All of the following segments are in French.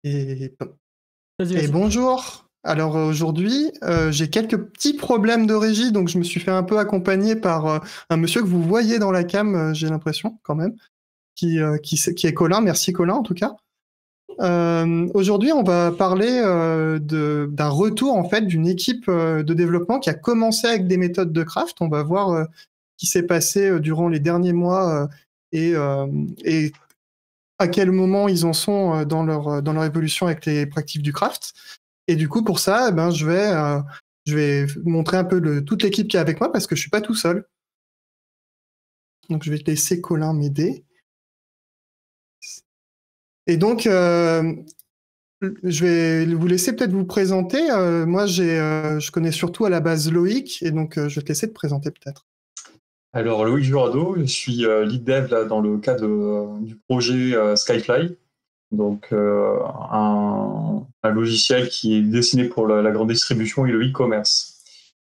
Et, Vas-y, et vas-y. bonjour. Alors aujourd'hui, j'ai quelques petits problèmes de régie, donc je me suis fait un peu accompagner par un monsieur que vous voyez dans la cam, j'ai l'impression quand même, qui est Colin. Merci Colin en tout cas. Aujourd'hui, on va parler d'un retour en fait d'une équipe de développement qui a commencé avec des méthodes de craft. On va voir ce qui s'est passé durant les derniers mois et à quel moment ils en sont dans leur évolution avec les pratiques du craft. Et du coup, pour ça, eh ben, je vais montrer un peu toute l'équipe qui est avec moi parce que je suis pas tout seul. Donc, je vais laisser Colin m'aider. Et donc, je vais vous laisser peut-être vous présenter. Moi, je connais surtout à la base Loïc, et donc je vais te laisser te présenter peut-être. Alors, Loïc Jurado, je suis lead dev là, dans le cadre du projet Skyfly, donc un logiciel qui est destiné pour la grande distribution et le e-commerce.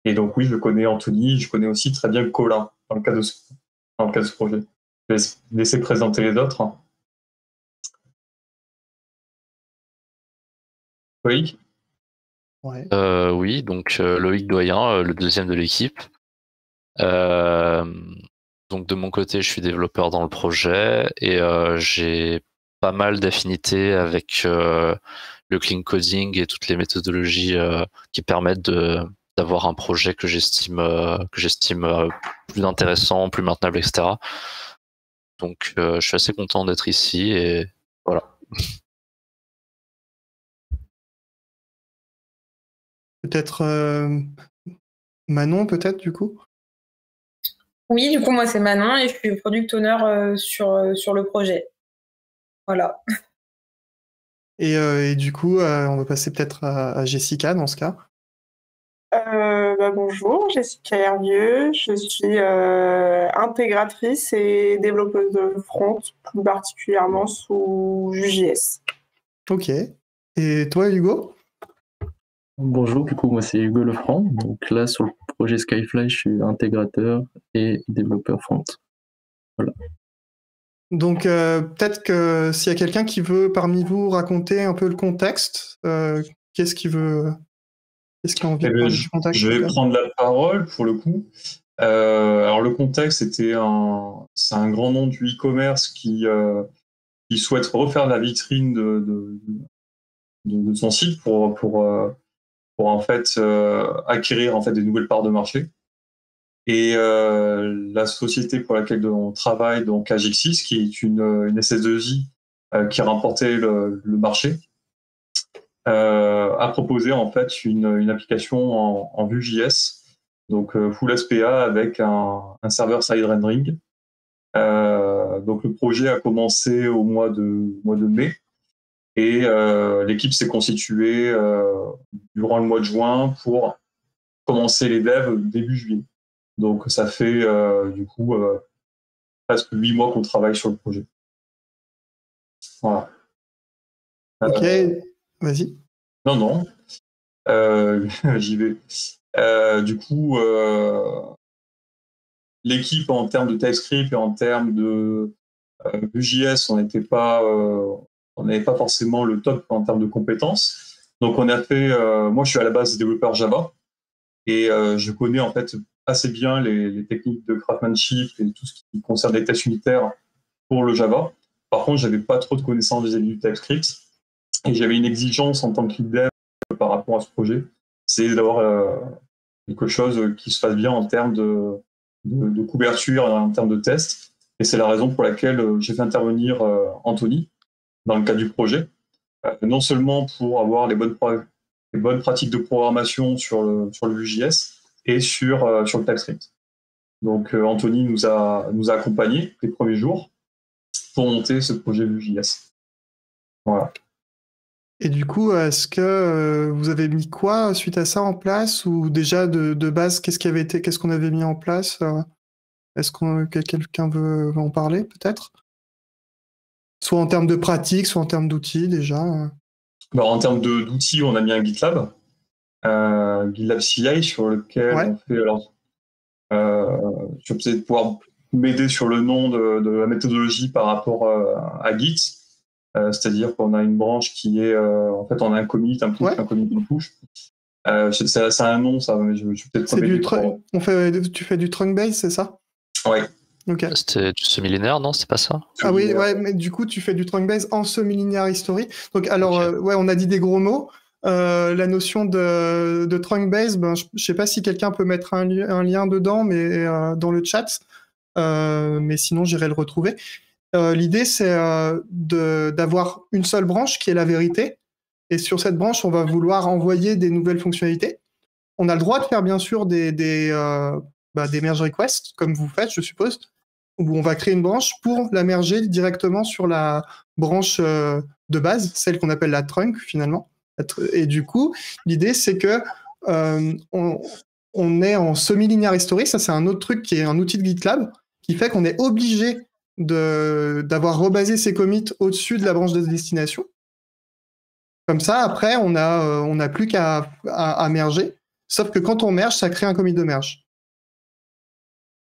Et donc oui, je connais Anthony, je connais aussi très bien Colin dans le cadre de ce projet. Je vais laisser présenter les autres. Loïc? Ouais. Oui, donc Loïc Doyen, le deuxième de l'équipe. Euh, donc de mon côté, je suis développeur dans le projet et j'ai pas mal d'affinités avec le clean coding et toutes les méthodologies qui permettent d'avoir un projet que j'estime plus intéressant, plus maintenable, etc. Donc je suis assez content d'être ici et voilà. Peut-être Manon, peut-être du coup. Oui, du coup, moi, c'est Manon et je suis product owner sur le projet. Voilà. Et du coup, on va passer peut-être à Jessica dans ce cas. Bonjour, Jessica Hervieux. Je suis intégratrice et développeuse de front, plus particulièrement sous Vue.js. Ok. Et toi, Hugo? Bonjour, du coup, moi c'est Hugo Lefranc. Donc là, sur le projet Skyfly, je suis intégrateur et développeur front. Voilà. Donc peut-être que s'il y a quelqu'un qui veut parmi vous raconter un peu le contexte, qu'est-ce qui a envie de parler du contexte? Je vais prendre la parole pour le coup. Alors le contexte, c'est un grand nom du e-commerce qui souhaite refaire la vitrine de son site pour en fait acquérir en fait des nouvelles parts de marché. Et la société pour laquelle on travaille, donc Agixis, qui est une SS2I qui a remporté le marché, a proposé en fait une application en Vue.js, donc full SPA avec un serveur side rendering. Donc le projet a commencé au mois de mai et l'équipe s'est constituée durant le mois de juin pour commencer les devs début juillet. Donc ça fait du coup presque 8 mois qu'on travaille sur le projet. Voilà. Ok, vas-y. Non, j'y vais. Du coup, l'équipe en termes de TypeScript et en termes de Vue.js, on n'avait pas forcément le top en termes de compétences. Donc on a fait, moi je suis à la base développeur Java et je connais en fait assez bien les techniques de craftsmanship et tout ce qui concerne les tests unitaires pour le Java. Par contre, j'avais pas trop de connaissances vis-à-vis du TypeScript et j'avais une exigence en tant que lead dev par rapport à ce projet, c'est d'avoir quelque chose qui se fasse bien en termes de couverture et en termes de tests. Et c'est la raison pour laquelle j'ai fait intervenir Anthony dans le cadre du projet, non seulement pour avoir les bonnes pratiques de programmation sur le Vue.js et sur le TypeScript. Donc Anthony nous a accompagnés les premiers jours pour monter ce projet Vue.js. Voilà. Et du coup, est-ce que vous avez mis quoi suite à ça en place, ou déjà de base, qu'est-ce qu'on avait mis en place? Est-ce que quelqu'un veut en parler peut-être? Soit en termes de pratique, soit en termes d'outils déjà. En termes d'outils, on a mis un GitLab, GitLab CI sur lequel on fait. Alors, je vais peut-être pouvoir m'aider sur le nom de la méthodologie par rapport à Git. C'est-à-dire qu'on a une branche qui est, en fait, on a un commit, un push, un commit, un push. C'est un nom, ça, mais je vais peut-être tu fais du trunk base, c'est ça? Ouais. Ok. C'était du semi-linéaire, non? C'est pas ça? Ah oui, ouais, mais du coup, tu fais du trunk base en semi-linear history. Donc, alors, ouais, on a dit des gros mots. La notion de trunk base, ben, je sais pas si quelqu'un peut mettre un lien dedans, mais dans le chat. Mais sinon, j'irai le retrouver. L'idée, c'est d'avoir une seule branche qui est la vérité. Et sur cette branche, on va vouloir envoyer des nouvelles fonctionnalités. On a le droit de faire, bien sûr, des merge requests, comme vous faites, je suppose, où on va créer une branche pour la merger directement sur la branche de base, celle qu'on appelle la trunk, finalement. Et du coup, l'idée, c'est que on est en semi-linear history. Ça, c'est un autre truc qui est un outil de GitLab qui fait qu'on est obligé d'avoir rebasé ses commits au-dessus de la branche de destination. Comme ça, après, on n'a plus qu'à merger. Sauf que quand on merge, ça crée un commit de merge.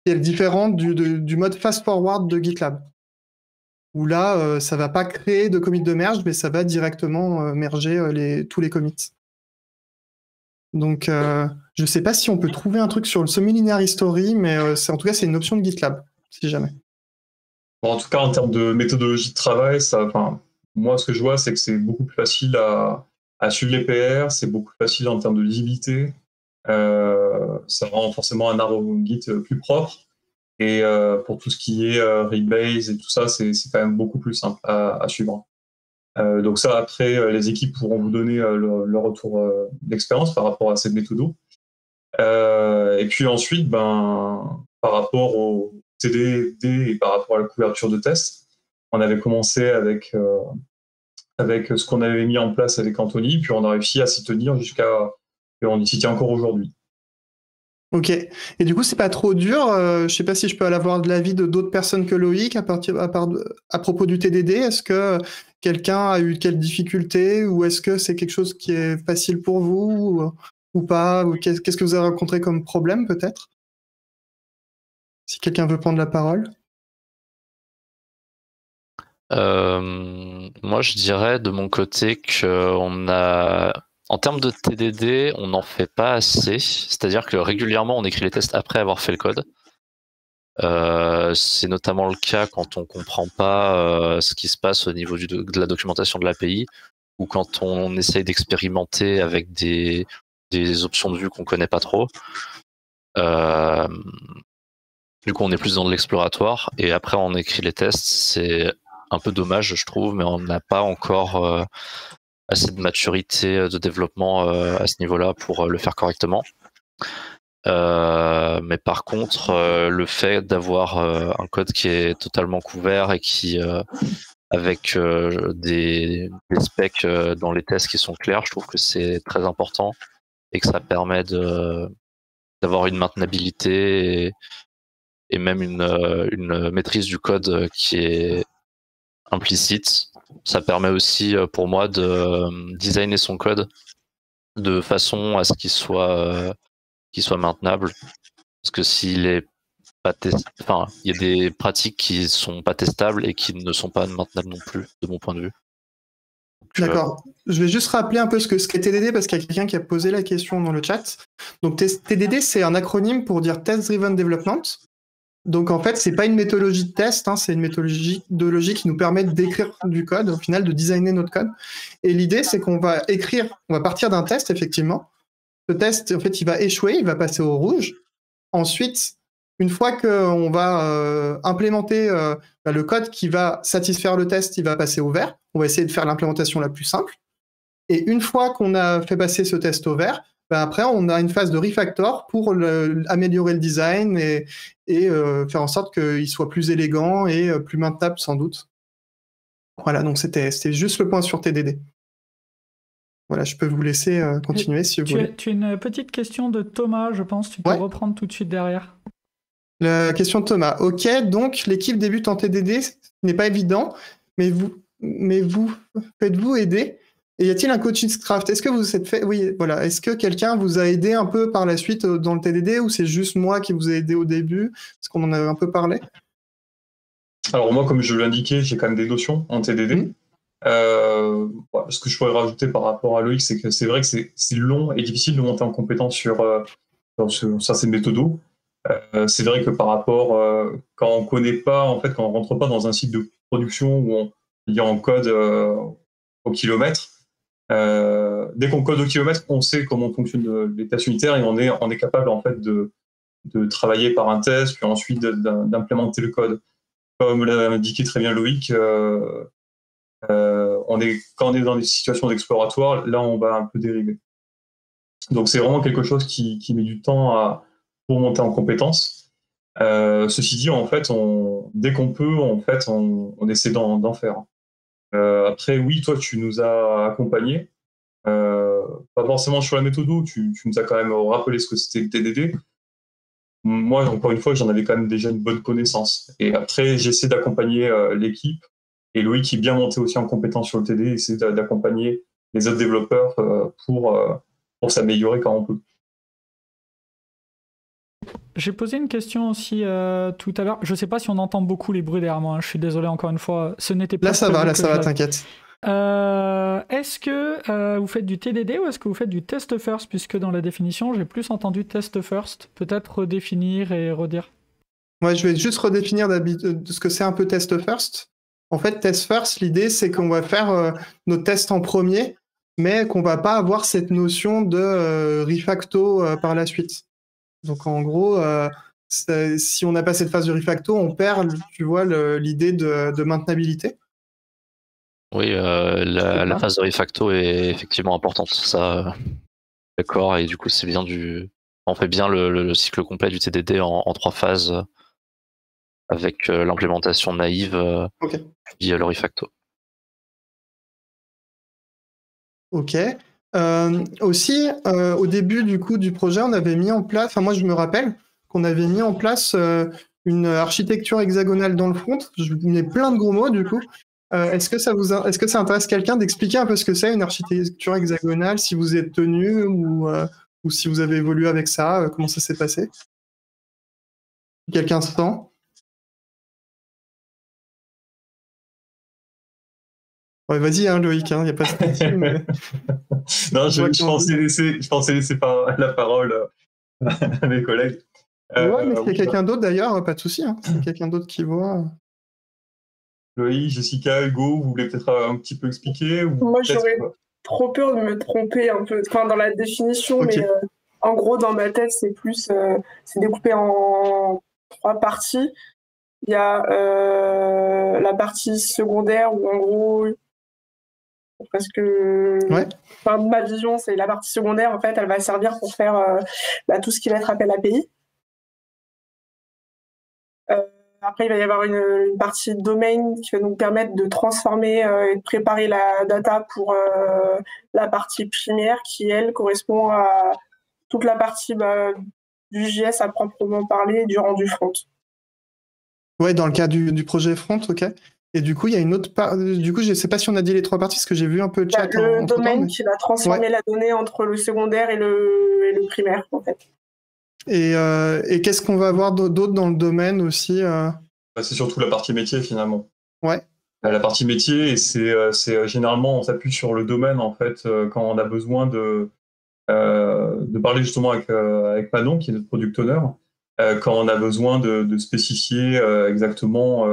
C'est différent du mode fast-forward de GitLab. Où là, ça ne va pas créer de commit de merge, mais ça va directement merger tous les commits. Donc, je ne sais pas si on peut trouver un truc sur le semi-linear history, mais en tout cas, c'est une option de GitLab, si jamais. Bon, en tout cas, en termes de méthodologie de travail, moi, ce que je vois, c'est que c'est beaucoup plus facile à suivre les PR, c'est beaucoup plus facile en termes de lisibilité. Ça rend forcément un arbre Git plus propre. Et pour tout ce qui est rebase et tout ça, c'est quand même beaucoup plus simple à suivre. Donc ça, après, les équipes pourront vous donner leur retour d'expérience par rapport à cette méthode. Et puis ensuite, par rapport au TDD et par rapport à la couverture de test, on avait commencé avec ce qu'on avait mis en place avec Anthony, puis on a réussi à s'y tenir et on s'y tient encore aujourd'hui. Ok. Et du coup, c'est pas trop dur. Je sais pas si je peux avoir de l'avis de d'autres personnes que Loïc à propos du TDD. Est-ce que quelqu'un a eu quelle difficulté, ou est-ce que c'est quelque chose qui est facile pour vous ou pas, ou qu'est-ce que vous avez rencontré comme problème, peut-être? Si quelqu'un veut prendre la parole. Moi, je dirais de mon côté qu'on a, en termes de TDD, on n'en fait pas assez. C'est-à-dire que régulièrement, on écrit les tests après avoir fait le code. C'est notamment le cas quand on comprend pas ce qui se passe au niveau de la documentation de l'API, ou quand on essaye d'expérimenter avec des options de vue qu'on connaît pas trop. Du coup, on est plus dans de l'exploratoire, et après on écrit les tests. C'est un peu dommage, je trouve, mais on n'a pas encore assez de maturité de développement à ce niveau-là pour le faire correctement. Mais par contre, le fait d'avoir un code qui est totalement couvert et qui, avec des specs dans les tests qui sont clairs, je trouve que c'est très important, et que ça permet d'avoir une maintenabilité et même une maîtrise du code qui est implicite. Ça permet aussi pour moi de designer son code de façon à ce qu'il soit maintenable. Parce que s'il est pas il y a des pratiques qui sont pas testables et qui ne sont pas maintenables non plus, de mon point de vue. D'accord. Je vais juste rappeler un peu ce qu'est TDD, parce qu'il y a quelqu'un qui a posé la question dans le chat. Donc TDD, c'est un acronyme pour dire Test Driven Development. Donc en fait, c'est pas une méthodologie de test, c'est une méthodologie qui nous permet d'écrire du code, au final de designer notre code. Et l'idée, c'est qu'on va partir d'un test, effectivement. Ce test, en fait, il va échouer, il va passer au rouge. Ensuite, une fois qu'on va implémenter le code qui va satisfaire le test, il va passer au vert. On va essayer de faire l'implémentation la plus simple. Et une fois qu'on a fait passer ce test au vert, après, on a une phase de refactor pour améliorer le design et faire en sorte qu'il soit plus élégant et plus maintenable, sans doute. Voilà, donc c'était juste le point sur TDD. Voilà, je peux vous laisser continuer si vous voulez. Tu as une petite question de Thomas, je pense. Tu peux reprendre tout de suite derrière. La question de Thomas. Ok, donc l'équipe débute en TDD, ce n'est pas évident, mais vous faites-vous aider? Et y a-t-il un coaching craft? Est-ce que vous êtes fait? Oui, voilà. Est-ce que quelqu'un vous a aidé un peu par la suite dans le TDD, ou c'est juste moi qui vous ai aidé au début? Est-ce qu'on en avait un peu parlé? Alors moi, comme je l'indiquais, j'ai quand même des notions en TDD. Ce que je pourrais rajouter par rapport à Loïc, c'est que c'est vrai que c'est long et difficile de monter en compétence sur ces méthodos. C'est vrai que par rapport, quand on connaît pas, en fait, quand on rentre pas dans un cycle de production où on lit en code au kilomètre, dès qu'on code au kilomètre, on sait comment fonctionnent les tests unitaires et on est capable en fait de travailler par un test, puis ensuite d'implémenter le code. Comme l'a indiqué très bien Loïc, quand on est dans des situations d'exploratoire, là on va un peu dériver. Donc c'est vraiment quelque chose qui met du temps pour monter en compétence. Ceci dit, en fait, dès qu'on peut, en fait, on essaie d'en faire. Après, oui, toi, tu nous as accompagnés. Pas forcément sur la méthode, tu nous as quand même rappelé ce que c'était le TDD. Moi, encore une fois, j'en avais quand même déjà une bonne connaissance. Et après, j'essaie d'accompagner l'équipe. Et Loïc qui est bien monté aussi en compétence sur le TD, essaie d'accompagner les autres développeurs pour s'améliorer quand on peut. J'ai posé une question aussi tout à l'heure. Je ne sais pas si on entend beaucoup les bruits derrière moi. Je suis désolé encore une fois. Ce n'était pas. Là, ça va, t'inquiète. Est-ce que vous faites du TDD ou est-ce que vous faites du test first? Puisque dans la définition, j'ai plus entendu test first. Peut-être redéfinir et redire. Ouais, je vais juste redéfinir ce que c'est un peu test first. En fait, test first, l'idée, c'est qu'on va faire nos tests en premier, mais qu'on va pas avoir cette notion de refacto par la suite. Donc, en gros, si on n'a pas cette phase de refacto, on perd, tu vois, l'idée de maintenabilité. Oui, la phase de refacto est effectivement importante. Ça, d'accord. Et du coup, c'est bien on fait bien le cycle complet du TDD en 3 phases avec l'implémentation naïve puis le refacto. Ok. Aussi, au début du projet, on avait mis en place, enfin moi je me rappelle qu'on avait mis en place une architecture hexagonale dans le front. Je mets plein de gros mots du coup. Est-ce que ça intéresse quelqu'un d'expliquer un peu ce que c'est une architecture hexagonale, si vous êtes tenu ou si vous avez évolué avec ça, comment ça s'est passé? Quelqu'un se sent? Ouais, vas-y, hein, Loïc, il n'y a pas de souci. Mais... non, je pensais laisser la parole à mes collègues. Ouais, mais s'il y a quelqu'un d'autre d'ailleurs, pas de souci. Hein. S'il y a quelqu'un d'autre qui voit. Loïc, Jessica, Hugo, vous voulez peut-être un petit peu expliquer ou Moi, j'aurais trop peur de me tromper un peu, enfin, dans la définition, mais en gros, dans ma tête, c'est plus, c'est découpé en 3 parties. Il y a la partie secondaire où, en gros, presque, enfin, ma vision, c'est la partie secondaire, en fait, elle va servir pour faire tout ce qui va être appel API. Après, il va y avoir une partie domaine qui va nous permettre de transformer et de préparer la data pour la partie primaire qui, elle, correspond à toute la partie du JS à proprement parler du rendu front. Ouais, dans le cas du projet front, ok. Et du coup, il y a une autre part. Du coup, je ne sais pas si on a dit les 3 parties, parce que j'ai vu un peu le chat. Le domaine qui va transformer la donnée entre le secondaire et le primaire, en fait. Et qu'est-ce qu'on va avoir d'autre dans le domaine aussi C'est surtout la partie métier, finalement. Ouais. La partie métier, et c'est généralement, on s'appuie sur le domaine, en fait, quand on a besoin de parler justement avec Manon, qui est notre product owner, quand on a besoin de spécifier exactement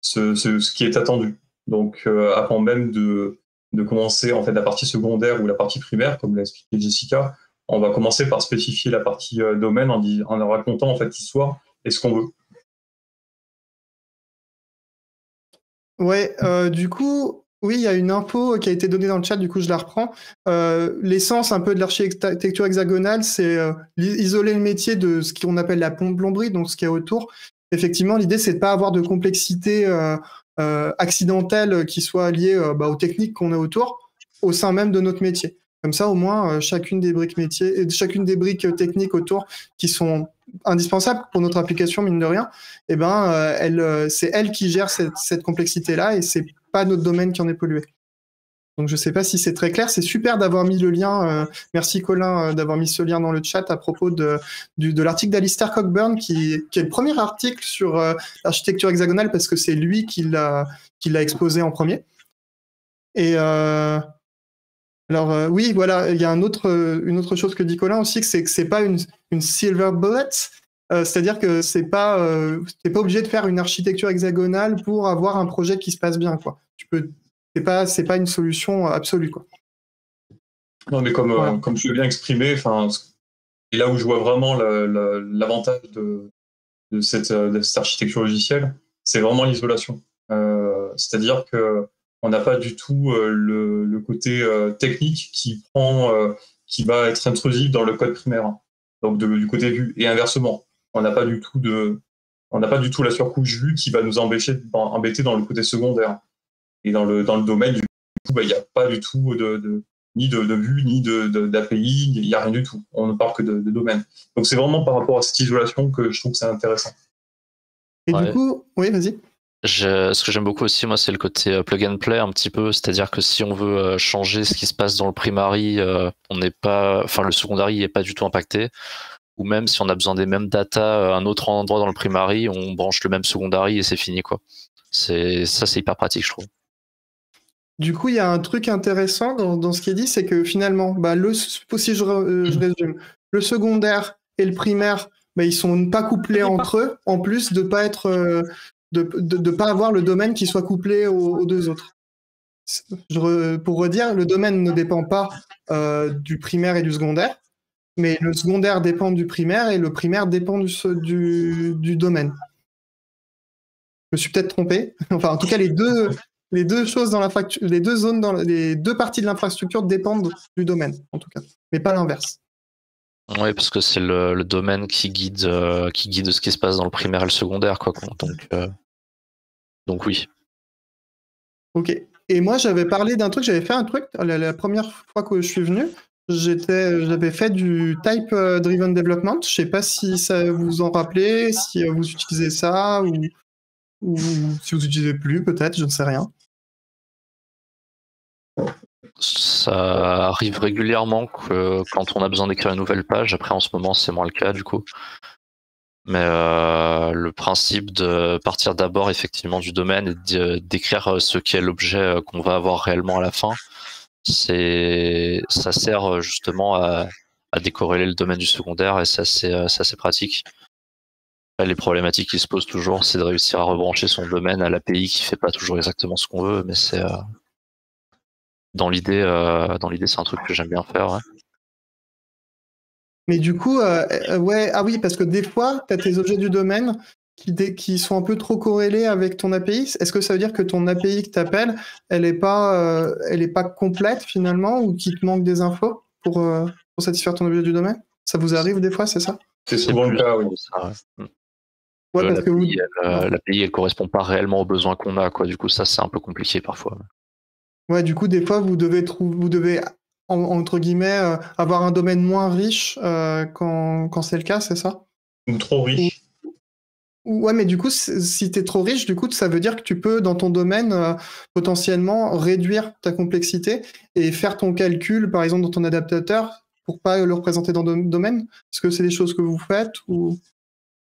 ce qui est attendu. Donc, avant même de commencer en fait la partie secondaire ou la partie primaire, comme l'a expliqué Jessica, on va commencer par spécifier la partie domaine en racontant en fait l'histoire et ce qu'on veut. Ouais, du coup, oui, il y a une info qui a été donnée dans le chat, du coup je la reprends. L'essence un peu de l'architecture hexagonale, c'est isoler le métier de ce qu'on appelle la plomberie, donc ce qu'il y a autour. Effectivement, l'idée, c'est de ne pas avoir de complexité accidentelle qui soit liée aux techniques qu'on a autour, au sein même de notre métier. Comme ça, au moins, chacune des briques métiers, chacune des briques techniques autour qui sont indispensables pour notre application, mine de rien, eh ben, c'est elle qui gère cette complexité-là et c'est pas notre domaine qui en est pollué. Donc, je sais pas si c'est très clair. C'est super d'avoir mis le lien. Merci Colin d'avoir mis ce lien dans le chat à propos de l'article d'Alistair Cockburn qui est le premier article sur l'architecture hexagonale parce que c'est lui qui l'a exposé en premier. Et alors oui, voilà, il y a une autre chose que dit Colin aussi, que c'est pas une silver bullet, c'est-à-dire que t'es pas obligé de faire une architecture hexagonale pour avoir un projet qui se passe bien, quoi. C'est pas une solution absolue, quoi. Non, mais Voilà. comme tu l'as bien exprimé, et là où je vois vraiment l'avantage de cette architecture logicielle, c'est vraiment l'isolation. C'est-à-dire que on n'a pas du tout le côté technique qui va être intrusif dans le code primaire, donc du côté vue, et inversement. On n'a pas du tout la surcouche vue qui va nous embêter dans le côté secondaire. Et dans le domaine, du coup, il n'y a pas du tout ni de vue, ni d'API, il n'y a rien du tout. On ne parle que de domaine. Donc c'est vraiment par rapport à cette isolation que je trouve que c'est intéressant. Et du coup, oui, vas-y. Ce que j'aime beaucoup aussi, moi, c'est le côté plug and play un petit peu. C'est-à-dire que si on veut changer ce qui se passe dans le primary, le secondary n'est pas du tout impacté. Ou même si on a besoin des mêmes data à un autre endroit dans le primary, on branche le même secondary et c'est fini, quoi. C'est hyper pratique, je trouve. Du coup, il y a un truc intéressant dans ce qui est dit, c'est que finalement, si je résume, le secondaire et le primaire, ils sont pas couplés entre eux, en plus de pas être, de pas avoir le domaine qui soit couplé aux deux autres. Pour redire, le domaine ne dépend pas du primaire et du secondaire, mais le secondaire dépend du primaire et le primaire dépend du domaine. Je me suis peut-être trompé. Enfin, en tout cas, les deux choses dans les deux zones, les deux parties de l'infrastructure dépendent du domaine, en tout cas, mais pas l'inverse. Oui, parce que c'est le domaine qui guide ce qui se passe dans le primaire et le secondaire, quoi. Donc oui. Ok. Et moi, j'avais fait un truc la première fois que je suis venu. J'avais fait du type driven development. Je sais pas si ça vous en rappelez, si vous utilisez ça ou si vous utilisez plus, peut-être, je ne sais rien. Ça arrive régulièrement quand on a besoin d'écrire une nouvelle page. Après, en ce moment, c'est moins le cas, du coup. Mais le principe de partir d'abord effectivement du domaine et d'écrire ce qu'est l'objet qu'on va avoir réellement à la fin, ça sert justement à décorréler le domaine du secondaire et c'est assez pratique. Les problématiques qui se posent toujours, c'est de réussir à rebrancher son domaine à l'API qui fait pas toujours exactement ce qu'on veut, mais c'est dans l'idée, c'est un truc que j'aime bien faire. Ouais. Mais du coup, ouais, ah oui, parce que des fois, tu as tes objets du domaine qui sont un peu trop corrélés avec ton API. Est-ce que ça veut dire que ton API que tu appelles, elle est pas complète finalement, ou qu'il te manque des infos pour satisfaire ton objet du domaine? Ça vous arrive des fois, c'est ça? C'est souvent le cas, oui. Ouais, parce que l'API, elle correspond pas réellement aux besoins qu'on a, quoi. Du coup, ça, c'est un peu compliqué parfois. Ouais, du coup, des fois, vous devez entre guillemets, avoir un domaine moins riche quand c'est le cas, c'est ça? Ou trop riche. Ouais, mais du coup, si tu es trop riche, du coup, ça veut dire que tu peux, dans ton domaine, potentiellement réduire ta complexité et faire ton calcul, par exemple, dans ton adaptateur, pour pas le représenter dans le domaine. Est-ce que c'est des choses que vous faites ou...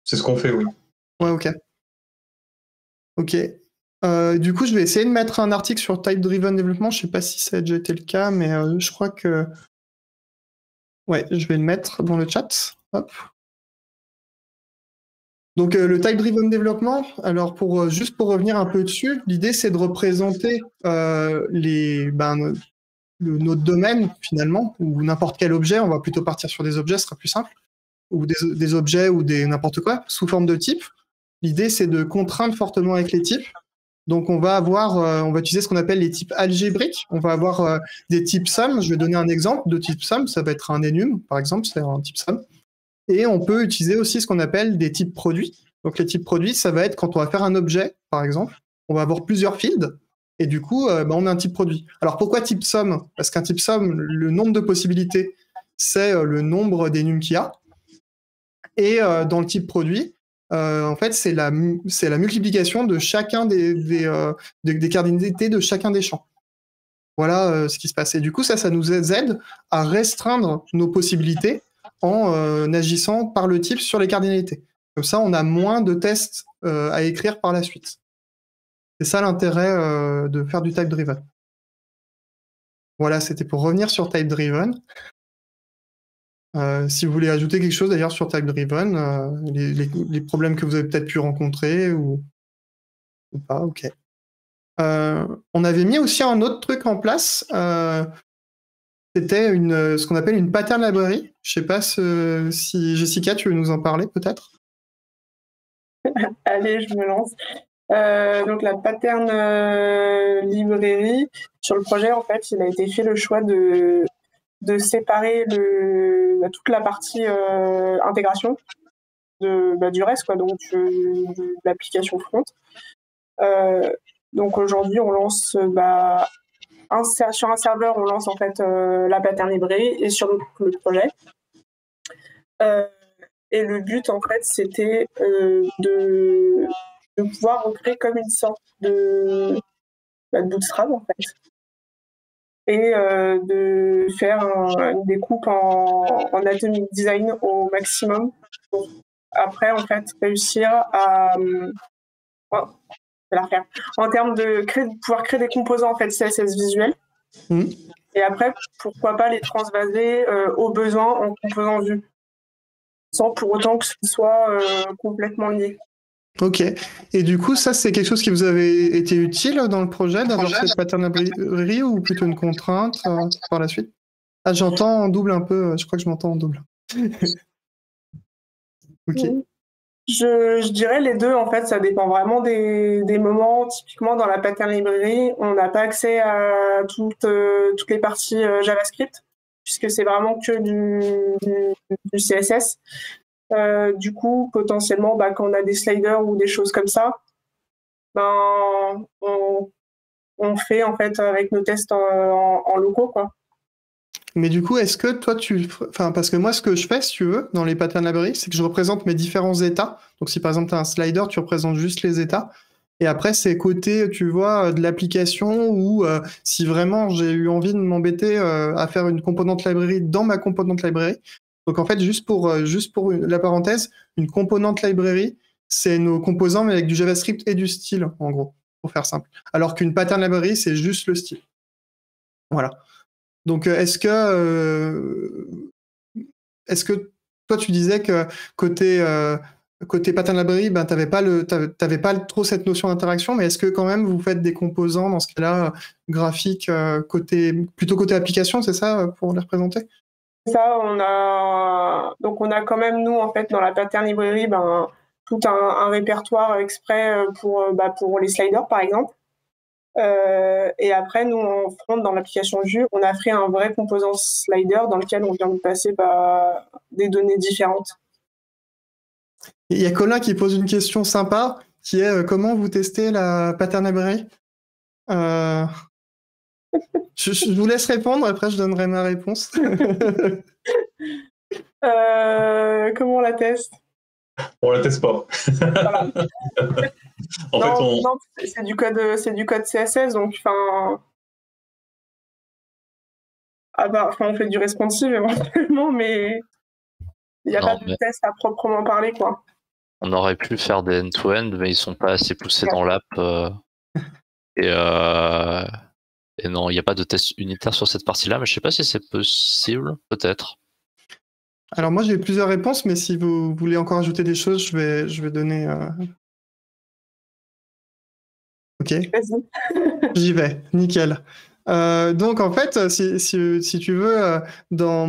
C'est ce qu'on fait, oui. Ouais, ok. Ok. Du coup, je vais essayer de mettre un article sur Type Driven Development. Je sais pas si ça a déjà été le cas, mais je crois que... Ouais, je vais le mettre dans le chat. Hop. Donc le Type Driven Development, alors juste pour revenir un peu dessus, l'idée c'est de représenter notre domaine finalement, ou n'importe quel objet, on va plutôt partir sur des objets, ce sera plus simple, ou des objets ou n'importe quoi, sous forme de types. L'idée c'est de contraindre fortement avec les types. Donc on va utiliser ce qu'on appelle les types algébriques. On va avoir des types sum. Je vais donner un exemple de type sum, ça va être un enum par exemple, c'est un type sum. Et on peut utiliser aussi ce qu'on appelle des types produits. Donc les types produits, ça va être quand on va faire un objet, par exemple, on va avoir plusieurs fields, et du coup, on a un type produit. Alors pourquoi type sum? Parce qu'un type sum, le nombre de possibilités, c'est le nombre d'énums qu'il y a. Et dans le type produit, en fait, c'est la multiplication de chacun des cardinalités de chacun des champs. Voilà ce qui se passe. Et du coup, ça nous aide à restreindre nos possibilités en agissant par le type sur les cardinalités. Comme ça, on a moins de tests à écrire par la suite. C'est ça l'intérêt de faire du type driven. Voilà, c'était pour revenir sur TypeDriven. Si vous voulez ajouter quelque chose d'ailleurs sur TypeDriven, les problèmes que vous avez peut-être pu rencontrer ou pas, ok. On avait mis aussi un autre truc en place. C'était ce qu'on appelle une pattern library. Je sais pas si Jessica, tu veux nous en parler peut-être? Allez, je me lance. Donc la pattern librairie, sur le projet, en fait, il a été fait le choix de séparer toute la partie intégration du reste, quoi, donc de l'application front. Donc aujourd'hui, on lance sur un serveur, on lance en fait la pattern librairie et sur le projet. Et le but, en fait, c'était de pouvoir recréer comme une sorte de bootstrap, en fait. Et de faire une découpe en atomic design au maximum pour après, en fait, réussir à... je vais la refaire. En termes de pouvoir créer des composants, en fait, CSS visuels. Et après, pourquoi pas les transvaser aux besoins en composants vus, sans pour autant que ce soit complètement lié. Ok. Et du coup, ça, c'est quelque chose qui vous avait été utile dans le projet, d'avoir cette pattern librairie ou plutôt une contrainte par la suite? Ah, j'entends en double un peu, je crois que je m'entends en double. Ok. Je dirais les deux, en fait, ça dépend vraiment des moments. Typiquement, dans la pattern librairie, on n'a pas accès à toutes les parties JavaScript, puisque c'est vraiment que du CSS. Du coup, potentiellement, quand on a des sliders ou des choses comme ça, on fait en fait avec nos tests en locaux, quoi. Mais du coup, est-ce que toi, parce que moi, ce que je fais, si tu veux, dans les pattern librairies, c'est que je représente mes différents états. Donc, si par exemple, tu as un slider, tu représentes juste les états. Et après, c'est côté, tu vois, de l'application ou si vraiment j'ai eu envie de m'embêter à faire une componente library dans ma componente library. Donc, en fait, juste pour la parenthèse, une componente library, c'est nos composants, mais avec du JavaScript et du style, en gros, pour faire simple. Alors qu'une pattern library, c'est juste le style. Voilà. Donc, est-ce que toi, tu disais que côté pattern library, t'avais pas trop cette notion d'interaction, mais est-ce que quand même vous faites des composants dans ce cas-là graphiques plutôt côté application, c'est ça, pour les représenter? Ça, on a quand même, nous, en fait, dans la pattern librairie, tout un répertoire exprès pour les sliders, par exemple. Et après, nous, en front, dans l'application Vue, on a fait un vrai composant slider dans lequel on vient de passer des données différentes. Il y a Colin qui pose une question sympa, qui est comment vous testez la pattern library? Je vous laisse répondre, après je donnerai ma réponse. Comment on la teste? On la teste pas. Voilà. Non, c'est du code CSS, donc on fait du responsive éventuellement, mais il n'y a pas de test à proprement parler, quoi. On aurait pu faire des end-to-end, mais ils sont pas assez poussés dans l'app. Et non, il n'y a pas de test unitaire sur cette partie-là, mais je sais pas si c'est possible, peut-être. Alors moi j'ai plusieurs réponses, mais si vous voulez encore ajouter des choses, je vais donner. Ok. Vas-y. J'y vais, nickel. Donc en fait, si tu veux, dans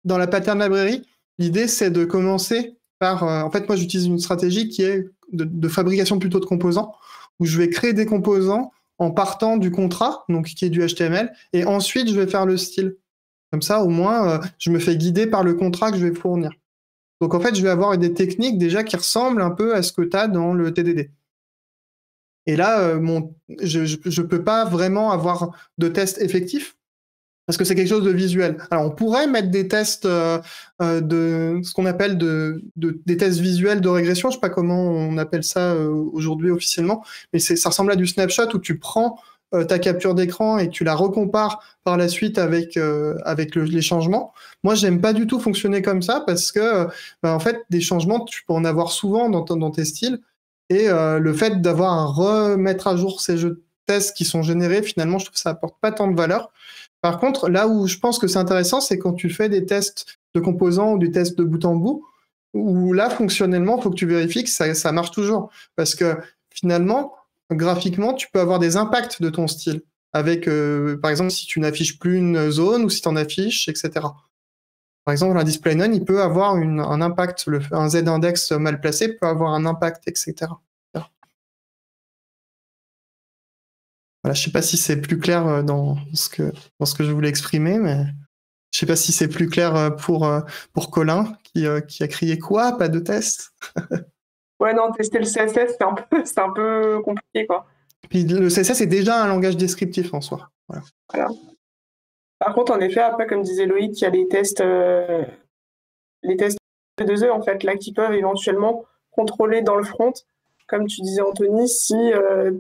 la pattern library, l'idée c'est de commencer par. En fait, moi j'utilise une stratégie qui est de fabrication plutôt de composants, où je vais créer des composants en partant du contrat, donc qui est du HTML, et ensuite je vais faire le style. Comme ça, au moins, je me fais guider par le contrat que je vais fournir. Donc en fait, je vais avoir des techniques déjà qui ressemblent un peu à ce que tu as dans le TDD. Et là, je peux pas vraiment avoir de tests effectifs parce que c'est quelque chose de visuel. Alors, on pourrait mettre des tests de ce qu'on appelle des tests visuels de régression. Je sais pas comment on appelle ça aujourd'hui officiellement, mais ça ressemble à du snapshot où tu prends ta capture d'écran et tu la recompares par la suite avec les changements. Moi, j'aime pas du tout fonctionner comme ça parce que, en fait, des changements, tu peux en avoir souvent dans tes styles. Et le fait d'avoir à remettre à jour ces jeux de tests qui sont générés, finalement, je trouve que ça apporte pas tant de valeur. Par contre, là où je pense que c'est intéressant, c'est quand tu fais des tests de composants ou des tests de bout en bout, où là, fonctionnellement, il faut que tu vérifies que ça marche toujours. Parce que finalement, graphiquement, tu peux avoir des impacts de ton style. Avec, par exemple, si tu n'affiches plus une zone ou si tu en affiches, etc. Par exemple, un display none, il peut avoir un impact. Un z-index mal placé peut avoir un impact, etc. Voilà, je ne sais pas si c'est plus clair dans ce que je voulais exprimer, mais je ne sais pas si c'est plus clair pour Colin qui a crié quoi, pas de test. Ouais, non, tester le CSS, c'est un peu compliqué, quoi. Puis le CSS est déjà un langage descriptif en soi. Voilà. Par contre, en effet, après, comme disait Loïc, il y a les tests P2E, en fait, là, qui peuvent éventuellement contrôler dans le front, comme tu disais, Anthony, si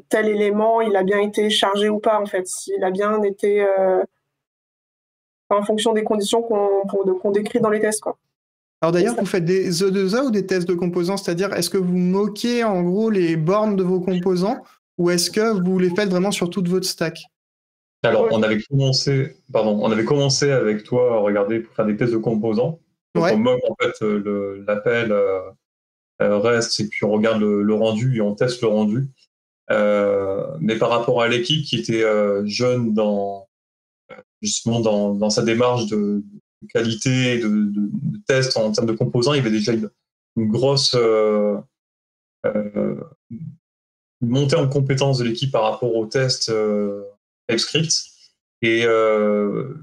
tel élément, il a bien été chargé ou pas, en fait, s'il a bien été en fonction des conditions qu'on décrit dans les tests, quoi. Alors d'ailleurs, vous faites des E2E ou des tests de composants, c'est-à-dire est-ce que vous moquez en gros les bornes de vos composants ou est-ce que vous les faites vraiment sur toute votre stack? Alors, on avait commencé avec toi à regarder pour faire des tests de composants. Donc, on moque en fait l'appel REST et puis on regarde le rendu et on teste le rendu. Mais par rapport à l'équipe qui était jeune justement dans sa démarche de qualité de test en termes de composants, il y avait déjà une grosse montée en compétence de l'équipe par rapport aux tests TypeScript et de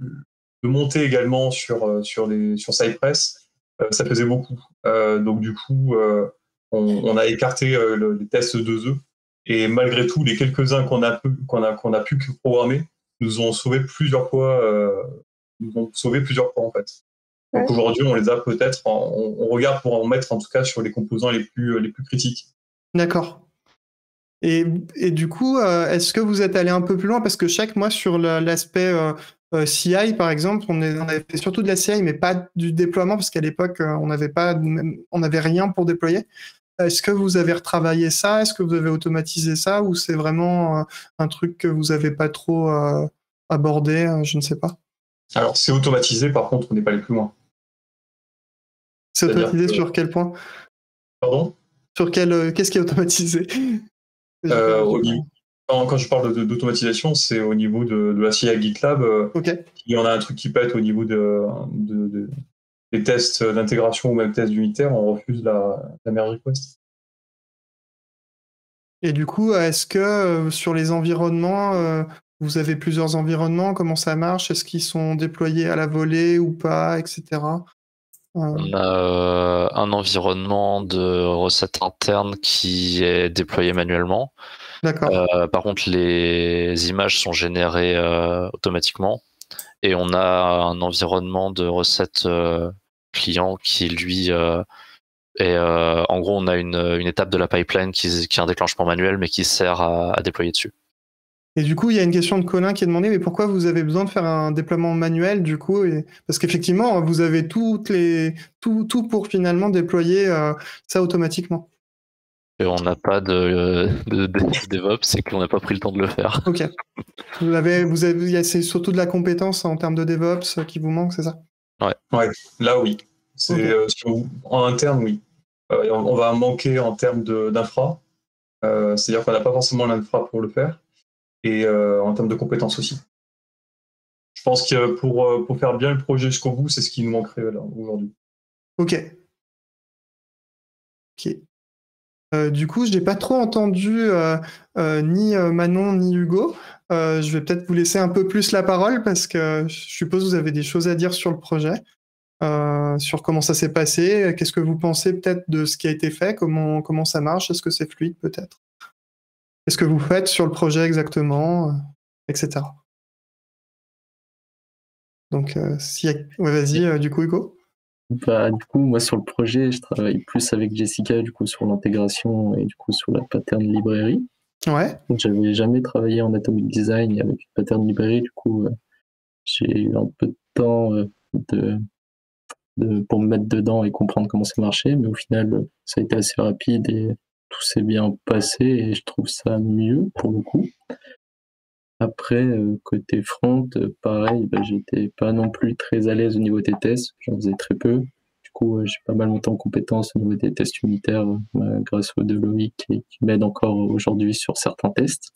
monter également sur Cypress, ça faisait beaucoup. Donc du coup, on a écarté les tests 2E et malgré tout, les quelques-uns qu'on a pu programmer nous ont sauvé plusieurs fois en fait. Donc aujourd'hui, on les a peut-être, on regarde pour en mettre en tout cas sur les composants les plus critiques. D'accord. Et du coup, est-ce que vous êtes allé un peu plus loin? Parce que moi, sur l'aspect CI, par exemple, on avait fait surtout de la CI, mais pas du déploiement, parce qu'à l'époque, on n'avait rien pour déployer. Est-ce que vous avez retravaillé ça? Est-ce que vous avez automatisé ça? Ou c'est vraiment un truc que vous n'avez pas trop abordé? Je ne sais pas. Alors, c'est automatisé, par contre, on n'est pas allé plus loin. C'est automatisé sur quel point? Pardon? Sur qu'est-ce qui est automatisé? Quand je parle d'automatisation, c'est au niveau de la CI à GitLab. Il y en a un truc qui peut être au niveau des tests d'intégration ou même tests unitaires, on refuse la merge request. Et du coup, est-ce que sur les environnements, vous avez plusieurs environnements? Comment ça marche? Est-ce qu'ils sont déployés à la volée ou pas, etc. On a un environnement de recettes internes qui est déployé manuellement. D'accord. Par contre, les images sont générées automatiquement. Et on a un environnement de recettes client qui, lui, est... en gros, on a une étape de la pipeline qui est un déclenchement manuel, mais qui sert à déployer dessus. Et du coup, il y a une question de Colin qui est demandée, mais pourquoi vous avez besoin de faire un déploiement manuel du coup? Parce qu'effectivement, vous avez tout pour finalement déployer ça automatiquement. Et on n'a pas de DevOps, c'est qu'on n'a pas pris le temps de le faire. Ok. C'est surtout de la compétence en termes de DevOps qui vous manque, c'est ça? Ouais, là oui. En interne, oui. On va manquer en termes d'infra. C'est-à-dire qu'on n'a pas forcément l'infra pour le faire. Et en termes de compétences aussi. Je pense que pour faire bien le projet jusqu'au bout, c'est ce qui nous manquerait aujourd'hui. Ok. Du coup, je n'ai pas trop entendu ni Manon ni Hugo. Je vais peut-être vous laisser un peu plus la parole parce que je suppose que vous avez des choses à dire sur le projet, sur comment ça s'est passé. Qu'est-ce que vous pensez peut-être de ce qui a été fait? Comment ça marche? Est-ce que c'est fluide peut-être? Qu'est-ce que vous faites sur le projet exactement, etc. Donc, vas-y, du coup, Hugo. Du coup, moi, sur le projet, je travaille plus avec Jessica, du coup, sur l'intégration et du coup, sur la pattern librairie. Ouais. Donc, j'avais jamais travaillé en Atomic Design avec une pattern librairie, du coup, j'ai eu un peu de temps pour me mettre dedans et comprendre comment ça marchait, mais au final, ça a été assez rapide et tout s'est bien passé et je trouve ça mieux pour le coup. Après, côté front, pareil, j'étais pas non plus très à l'aise au niveau des tests, j'en faisais très peu. Du coup, j'ai pas mal monté en compétences au niveau des tests unitaires grâce au de Loïc qui m'aide encore aujourd'hui sur certains tests.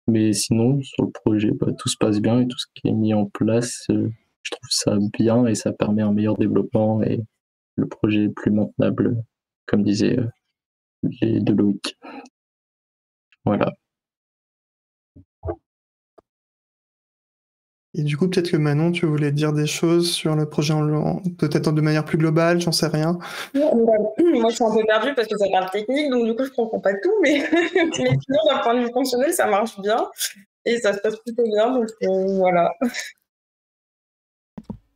Mais sinon, sur le projet, tout se passe bien et tout ce qui est mis en place, je trouve ça bien et ça permet un meilleur développement et le projet est plus maintenable, comme disaient les de Loïc. Voilà. Et du coup, peut-être que Manon, tu voulais dire des choses sur le projet, peut-être de manière plus globale, j'en sais rien. Moi, je suis un peu perdue parce que ça parle technique, donc du coup, je comprends pas tout, mais sinon, d'un point de vue fonctionnel, ça marche bien et ça se passe plutôt bien, donc voilà.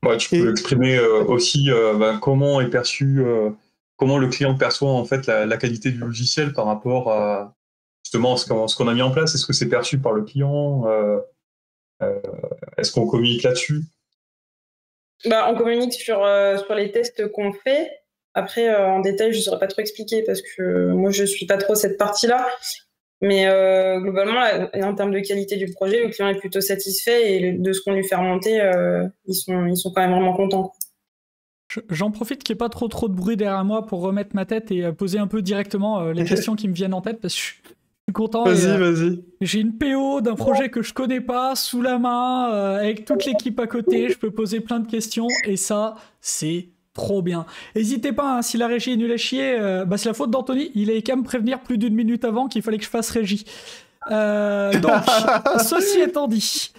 Ouais, tu peux exprimer aussi comment est perçu, comment le client perçoit en fait la qualité du logiciel par rapport à justement ce qu'on a mis en place. Est-ce que c'est perçu par le client? Est-ce qu'on communique là-dessus? On communique sur les tests qu'on fait. Après, en détail, je ne saurais pas trop expliquer parce que moi, je ne suis pas trop cette partie-là. Mais globalement, en termes de qualité du projet, le client est plutôt satisfait et de ce qu'on lui fait remonter, ils sont quand même vraiment contents. J'en profite qu'il n'y ait pas trop de bruit derrière moi pour remettre ma tête et poser un peu directement les questions qui me viennent en tête parce que je suis content. Vas-y. J'ai une PO d'un projet que je connais pas sous la main avec toute l'équipe à côté. Je peux poser plein de questions et ça, c'est trop bien. N'hésitez pas, hein, si la régie est nulle à chier, c'est la faute d'Anthony. Il est qu'à me prévenir plus d'1 minute avant qu'il fallait que je fasse régie. Donc, ceci étant dit,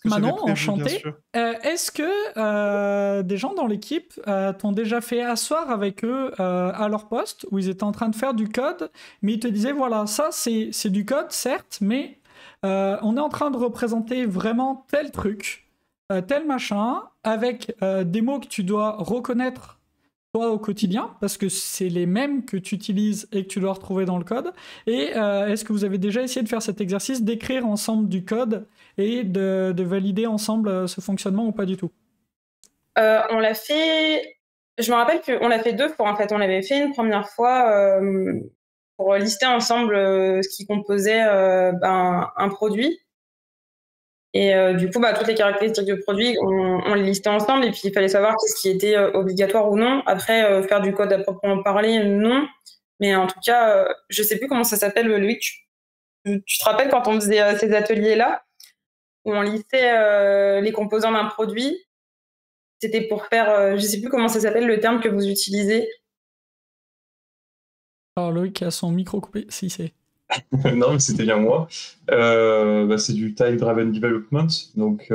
Manon, enchanté. Est-ce que des gens dans l'équipe t'ont déjà fait asseoir avec eux à leur poste où ils étaient en train de faire du code, mais ils te disaient voilà, ça c'est du code, certes, mais on est en train de représenter vraiment tel truc, tel machin, avec des mots que tu dois reconnaître toi au quotidien, parce que c'est les mêmes que tu utilises et que tu dois retrouver dans le code. Et est-ce que vous avez déjà essayé de faire cet exercice, d'écrire ensemble du code et de valider ensemble ce fonctionnement ou pas du tout? On l'a fait... Je me rappelle qu'on l'a fait 2 fois, en fait. On l'avait fait une première fois pour lister ensemble ce qui composait un produit. Et du coup, toutes les caractéristiques du produit, on les listait ensemble et puis il fallait savoir qu'est-ce qui était obligatoire ou non. Après, faire du code à proprement parler, non. Mais en tout cas, je sais plus comment ça s'appelle, Loïc. Tu te rappelles quand on faisait ces ateliers-là où on listait les composants d'un produit? C'était pour faire, je sais plus comment ça s'appelle le terme que vous utilisez. Alors Loïc a son micro coupé, si c'est... Non, mais c'était bien moi. C'est du Type Driven Development. Donc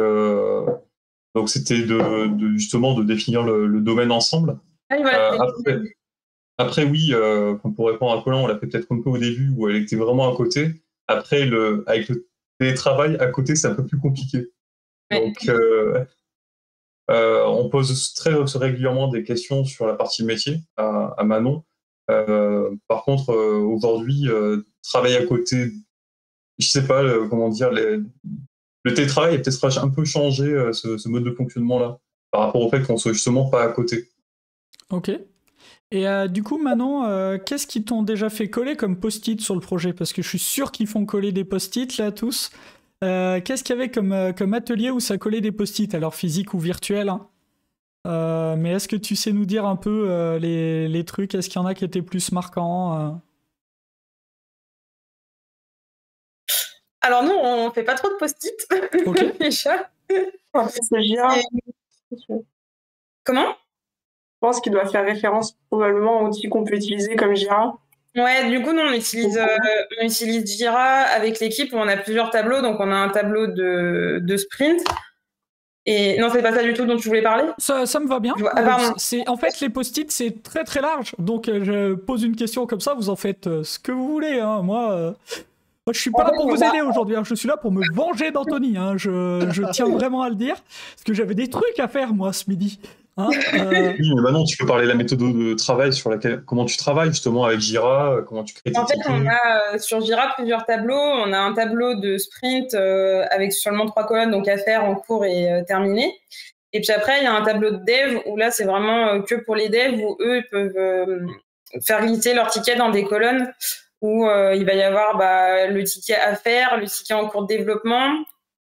c'était justement de définir le domaine ensemble. Ah, voilà, après, oui, pour répondre à Colin, on l'a fait peut-être un peu au début où elle était vraiment à côté. Après, avec le télétravail à côté, c'est un peu plus compliqué. Ouais. Donc, on pose très régulièrement des questions sur la partie métier à Manon. Par contre, aujourd'hui, travailler à côté, je sais pas comment dire, le télétravail a peut-être un peu changé ce mode de fonctionnement-là par rapport au fait qu'on soit justement pas à côté. Ok. Et du coup, Manon, qu'est-ce qu'ils t'ont déjà fait coller comme post-it sur le projet? Parce que je suis sûr qu'ils font coller des post-it là tous. Qu'est-ce qu'il y avait comme atelier où ça collait des post-it, alors physique ou virtuel, hein? Mais est-ce que tu sais nous dire un peu les trucs? Est-ce qu'il y en a qui étaient plus marquants? Alors nous, on fait pas trop de post-it. Ok. Déjà. C'est Jira. Comment? Je pense qu'il doit faire référence probablement aux outils qu'on peut utiliser comme Jira. Ouais, du coup, nous, on utilise Jira avec l'équipe où on a plusieurs tableaux. Donc, on a un tableau de sprint. Et non, c'est pas ça du tout dont tu voulais parler? Ça me va bien. Pardon. En fait, les post-it, c'est très très large. Donc, je pose une question comme ça, vous en faites ce que vous voulez. Hein. Moi, je suis pas là pour vous aider aujourd'hui. Hein. Je suis là pour me venger d'Anthony. Hein. Je tiens vraiment à le dire. Parce que j'avais des trucs à faire, moi, ce midi. Hein, Oui, mais maintenant, tu peux parler de la méthode de travail sur laquelle, comment tu travailles justement avec Jira, comment tu crées tes tickets. En fait, on a sur Jira plusieurs tableaux. On a un tableau de sprint avec seulement 3 colonnes, donc à faire, en cours et terminé. Et puis après, il y a un tableau de dev où là, c'est vraiment que pour les devs où eux, ils peuvent faire glisser leurs tickets dans des colonnes où il va y avoir le ticket à faire, le ticket en cours de développement,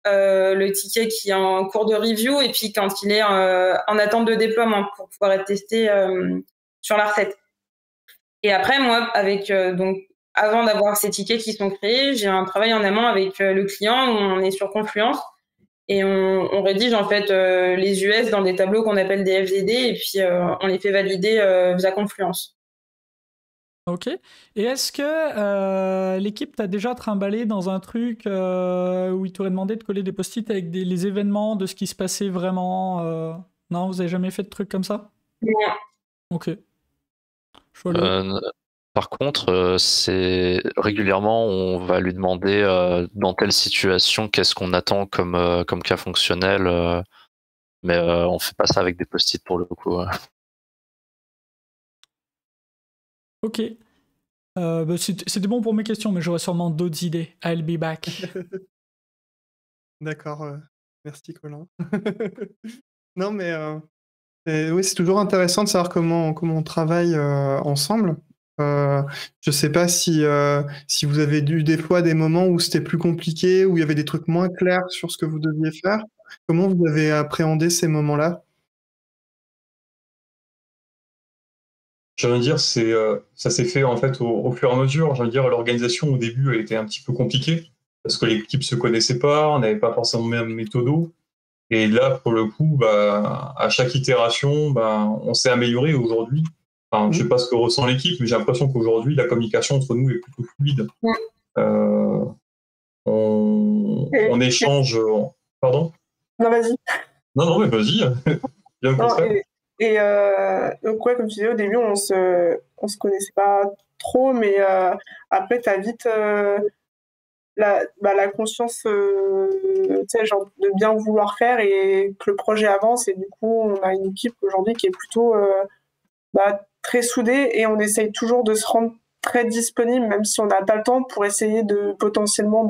le ticket qui est en cours de review, et puis quand il est en attente de déploiement pour pouvoir être testé sur la recette. Et après, moi, avec donc avant d'avoir ces tickets qui sont créés, j'ai un travail en amont avec le client où on est sur Confluence et on rédige en fait les US dans des tableaux qu'on appelle des FDD, et puis on les fait valider via Confluence. Ok. Et est-ce que l'équipe t'a déjà trimballé dans un truc où il t'aurait demandé de coller des post-it avec les événements de ce qui se passait vraiment Non, vous avez jamais fait de trucs comme ça? Non. Ok. Par contre, c'est régulièrement, on va lui demander dans telle situation qu'est-ce qu'on attend comme cas fonctionnel, mais on fait pas ça avec des post-it pour le coup. Ok. C'était bon pour mes questions, mais j'aurais sûrement d'autres idées. I'll be back. D'accord, merci Colin. Non, mais oui, c'est toujours intéressant de savoir comment on travaille ensemble. Je sais pas si vous avez eu des fois des moments où c'était plus compliqué, où il y avait des trucs moins clairs sur ce que vous deviez faire. Comment vous avez appréhendé ces moments-là? J'ai envie de dire, ça s'est fait en fait au fur et à mesure. J'ai envie de dire, l'organisation au début elle était un petit peu compliquée parce que l'équipe se connaissait pas, on n'avait pas forcément le même méthodo. Et là, pour le coup, à chaque itération, on s'est amélioré aujourd'hui. Enfin, je sais pas ce que ressent l'équipe, mais j'ai l'impression qu'aujourd'hui, la communication entre nous est plutôt fluide. On échange. Pardon? Non, vas-y. Non, mais vas-y. Bien Non, donc ouais, comme tu disais, au début, on se connaissait pas trop, mais après, t'as vite la conscience, tu sais, genre de bien vouloir faire et que le projet avance. Et du coup, on a une équipe aujourd'hui qui est plutôt très soudée, et on essaye toujours de se rendre très disponible, même si on n'a pas le temps, pour essayer de potentiellement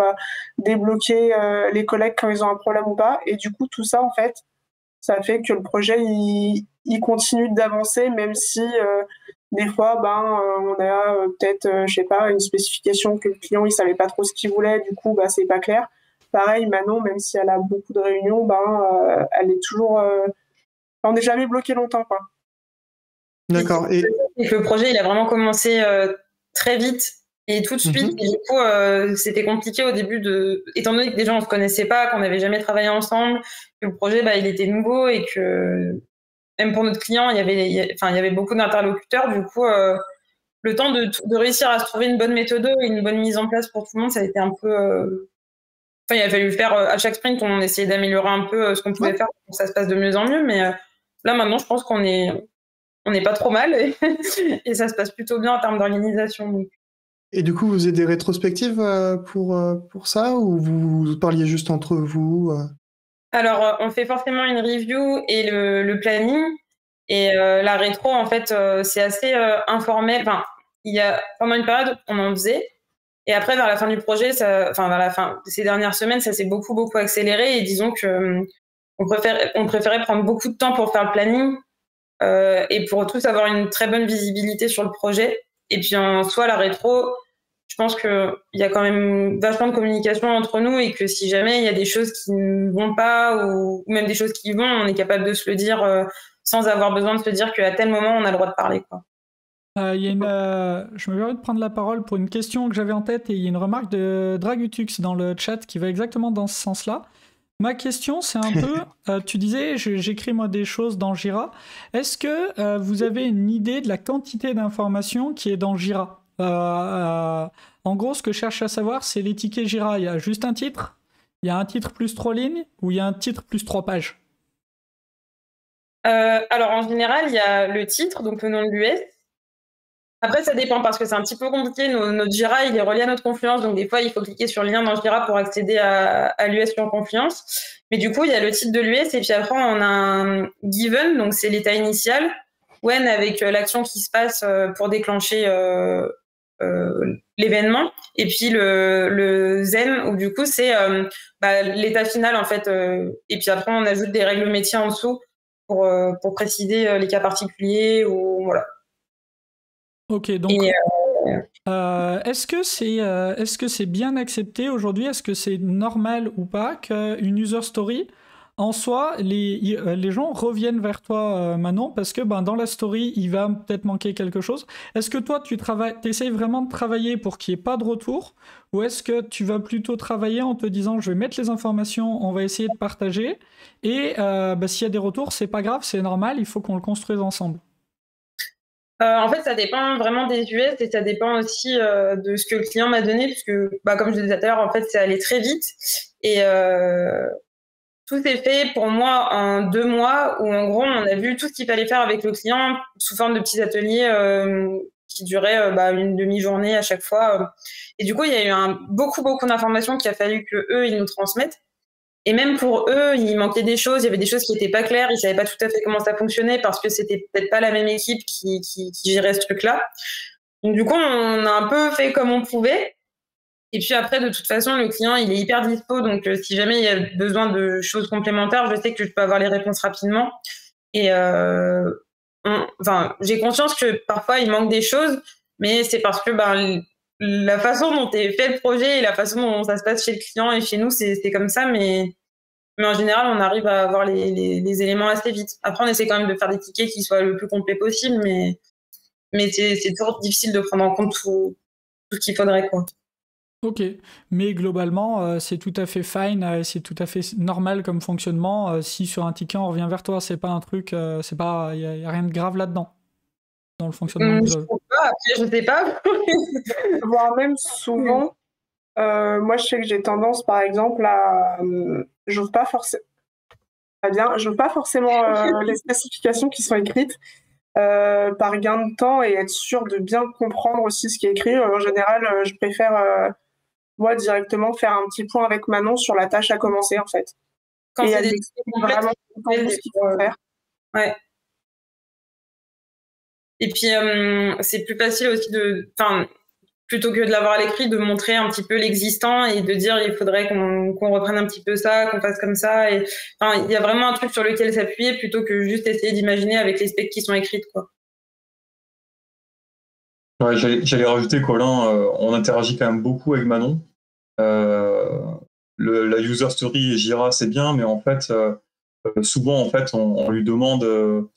débloquer les collègues quand ils ont un problème ou pas. Et du coup, tout ça, en fait, ça fait que le projet il continue d'avancer, même si des fois on a peut-être je sais pas, une spécification que le client il savait pas trop ce qu'il voulait, du coup c'est pas clair. Pareil, Manon, même si elle a beaucoup de réunions, elle est toujours on n'est jamais bloqué longtemps, quoi. D'accord. Et le projet il a vraiment commencé très vite et tout de suite. Et du coup, c'était compliqué au début, étant donné que déjà on se connaissait pas, qu'on n'avait jamais travaillé ensemble, que le projet il était nouveau et que même pour notre client il y avait beaucoup d'interlocuteurs. Du coup, le temps de réussir à se trouver une bonne méthode et une bonne mise en place pour tout le monde, ça a été un peu. Il a fallu faire à chaque sprint, on essayait d'améliorer un peu ce qu'on pouvait faire pour que ça se passe de mieux en mieux. Mais là maintenant, je pense qu'on n'est pas trop mal et ça se passe plutôt bien en termes d'organisation. Et du coup, vous avez des rétrospectives pour ça, ou vous parliez juste entre vous Alors, on fait forcément une review et le planning. Et la rétro, en fait, c'est assez informel. Enfin, il y a pendant une période, on en faisait. Et après, vers la fin du projet, vers la fin de ces dernières semaines, ça s'est beaucoup, beaucoup accéléré. Et disons que on préférait prendre beaucoup de temps pour faire le planning et pour tous avoir une très bonne visibilité sur le projet. Et puis en soi, la rétro, je pense qu'il y a quand même vachement de communication entre nous et que si jamais il y a des choses qui ne vont pas ou même des choses qui vont, on est capable de se le dire sans avoir besoin de se dire qu'à tel moment, on a le droit de parler, quoi. Je me permets de prendre la parole pour une question que j'avais en tête, et il y a une remarque de Dragutux dans le chat qui va exactement dans ce sens-là. Ma question, c'est un peu, tu disais, j'écris moi des choses dans Jira. Est-ce que vous avez une idée de la quantité d'informations qui est dans Jira? En gros, ce que je cherche à savoir, c'est les tickets Jira. Il y a juste un titre, il y a un titre plus 3 lignes, ou il y a un titre plus 3 pages? Alors en général, il y a le titre, donc le nom de l'US. Après, ça dépend parce que c'est un petit peu compliqué. Notre Jira, il est relié à notre Confluence. Donc, des fois, il faut cliquer sur le lien dans Jira pour accéder à l'US sur Confluence. Mais du coup, il y a le titre de l'US et puis après, on a un given. Donc, c'est l'état initial. When avec l'action qui se passe pour déclencher l'événement. Et puis, le zen, où du coup, c'est l'état final, en fait. Et puis après, on ajoute des règles métiers en dessous pour préciser les cas particuliers ou voilà. Ok, donc Est-ce que c'est bien accepté aujourd'hui? Est-ce que c'est normal ou pas qu'une user story, en soi, les gens reviennent vers toi, Manon, parce que dans la story, il va peut-être manquer quelque chose. Est-ce que toi, tu essayes vraiment de travailler pour qu'il n'y ait pas de retour, ou est-ce que tu vas plutôt travailler en te disant, je vais mettre les informations, on va essayer de partager, et s'il y a des retours, c'est pas grave, c'est normal, il faut qu'on le construise ensemble? En fait, ça dépend vraiment des US et ça dépend aussi de ce que le client m'a donné, parce que, comme je disais tout à l'heure, en fait, c'est allé très vite. Et tout s'est fait pour moi en 2 mois, où en gros, on a vu tout ce qu'il fallait faire avec le client sous forme de petits ateliers qui duraient une demi-journée à chaque fois. Et du coup, il y a eu beaucoup d'informations qu'il a fallu qu'eux, ils nous transmettent. Et même pour eux, il manquait des choses, il y avait des choses qui n'étaient pas claires, ils ne savaient pas tout à fait comment ça fonctionnait parce que c'était peut-être pas la même équipe qui gérait ce truc-là. Donc du coup, on a un peu fait comme on pouvait. Et puis après, de toute façon, le client, il est hyper dispo, donc si jamais il y a besoin de choses complémentaires, je sais que je peux avoir les réponses rapidement. Et j'ai conscience que parfois, il manque des choses, mais c'est parce que la façon dont est fait le projet et la façon dont ça se passe chez le client et chez nous, c'est comme ça, mais en général, on arrive à avoir les éléments assez vite. Après, on essaie quand même de faire des tickets qui soient le plus complets possible, mais c'est toujours difficile de prendre en compte tout ce qu'il faudrait, quoi. Ok, mais globalement, c'est tout à fait fine, c'est tout à fait normal comme fonctionnement. Si sur un ticket on revient vers toi, c'est pas un truc, c'est pas, y a rien de grave là-dedans dans le fonctionnement. Je sais pas. Voire même souvent, moi je sais que j'ai tendance, par exemple, à j'ouvre pas forcément les spécifications qui sont écrites par gain de temps et être sûr de bien comprendre aussi ce qui est écrit. En général, je préfère moi directement faire un petit point avec Manon sur la tâche à commencer en fait. Quand et c'est elle des explique vraiment ce qu'il faut faire. Ouais. Et puis c'est plus facile aussi plutôt que de l'avoir à l'écrit, de montrer un petit peu l'existant et de dire il faudrait qu'on reprenne un petit peu ça, qu'on fasse comme ça. Et il y a vraiment un truc sur lequel s'appuyer plutôt que juste essayer d'imaginer avec les specs qui sont écrites, quoi. Ouais, j'allais rajouter, Colin, on interagit quand même beaucoup avec Manon. La user story et Jira, c'est bien, mais en fait, souvent, en fait, on lui demande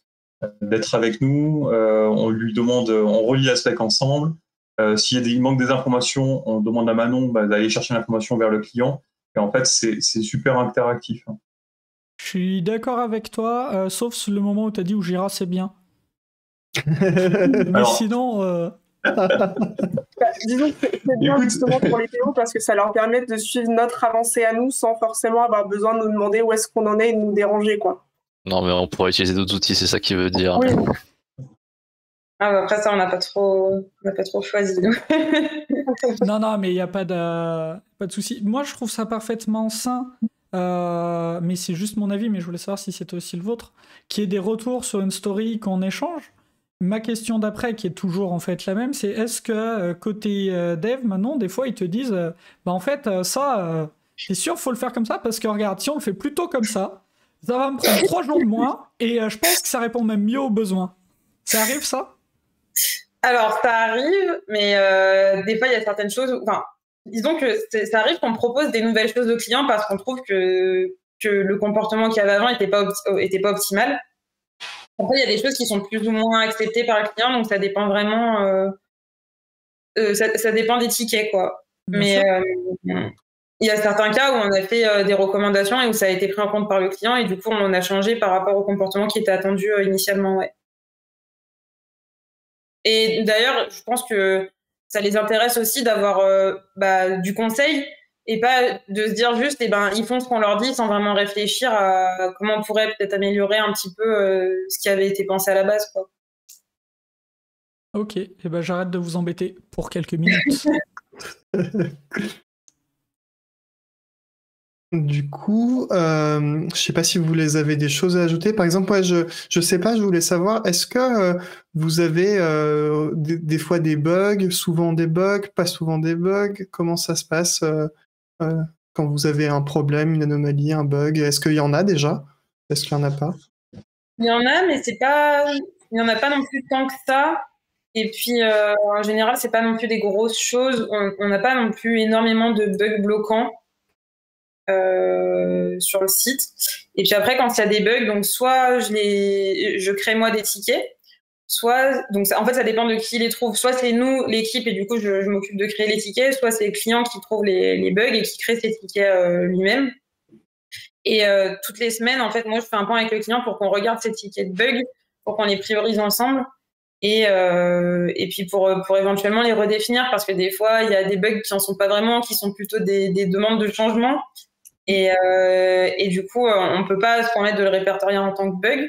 d'être avec nous, on lui demande, on relit la spec ensemble. Il manque des informations, on demande à Manon d'aller chercher l'information vers le client. Et en fait, c'est super interactif. Je suis d'accord avec toi, sauf le moment où tu as dit où Jira c'est bien. Mais sinon... disons que c'est bien justement pour les PO parce que ça leur permet de suivre notre avancée à nous sans forcément avoir besoin de nous demander où est-ce qu'on en est et de nous déranger, quoi. Non, mais on pourrait utiliser d'autres outils, c'est ça qui veut dire. Oui. Après ça, on n'a pas trop choisi. Non, mais il n'y a pas de souci. Moi, je trouve ça parfaitement sain, mais c'est juste mon avis, mais je voulais savoir si c'était aussi le vôtre, qu'il y ait des retours sur une story qu'on échange. Ma question d'après, qui est toujours en fait la même, c'est est-ce que côté dev, maintenant, des fois, ils te disent en fait, c'est sûr, faut le faire comme ça, parce que regarde, si on le fait plutôt comme ça va me prendre 3 jours de moins, et je pense que ça répond même mieux aux besoins. Ça arrive, ça? Alors, ça arrive, mais des fois, il y a certaines choses... disons que ça arrive qu'on propose des nouvelles choses aux clients parce qu'on trouve que le comportement qu'il y avait avant n'était pas optimal. Après, il y a des choses qui sont plus ou moins acceptées par le client, donc ça dépend vraiment... ça dépend des tickets, quoi. Mais il y a certains cas où on a fait des recommandations et où ça a été pris en compte par le client et du coup, on a changé par rapport au comportement qui était attendu initialement, ouais. Et d'ailleurs, je pense que ça les intéresse aussi d'avoir du conseil et pas de se dire juste ils font ce qu'on leur dit sans vraiment réfléchir à comment on pourrait peut-être améliorer un petit peu ce qui avait été pensé à la base, quoi. Ok, et j'arrête de vous embêter pour quelques minutes. Du coup, je sais pas si vous les avez des choses à ajouter. Par exemple, moi, je sais pas, je voulais savoir, est-ce que vous avez des fois des bugs, souvent des bugs, pas souvent des bugs? Comment ça se passe quand vous avez un problème, une anomalie, un bug? Est-ce qu'il y en a déjà? Est-ce qu'il y en a pas? Il y en a, mais il y en a pas non plus tant que ça. Et puis, en général, c'est pas non plus des grosses choses. On n'a pas non plus énormément de bugs bloquants sur le site. Et puis après, quand il y a des bugs, donc soit je crée moi des tickets, soit, donc en fait, ça dépend de qui les trouve. Soit c'est nous, l'équipe, et du coup, je m'occupe de créer les tickets, soit c'est le client qui trouve les bugs et qui crée ses tickets lui-même. Et toutes les semaines, en fait, moi, je fais un point avec le client pour qu'on regarde ces tickets de bugs, pour qu'on les priorise ensemble. Et puis pour éventuellement les redéfinir, parce que des fois, il y a des bugs qui en sont pas vraiment, qui sont plutôt des demandes de changement. Et du coup, on peut pas se permettre de le répertorier en tant que bug.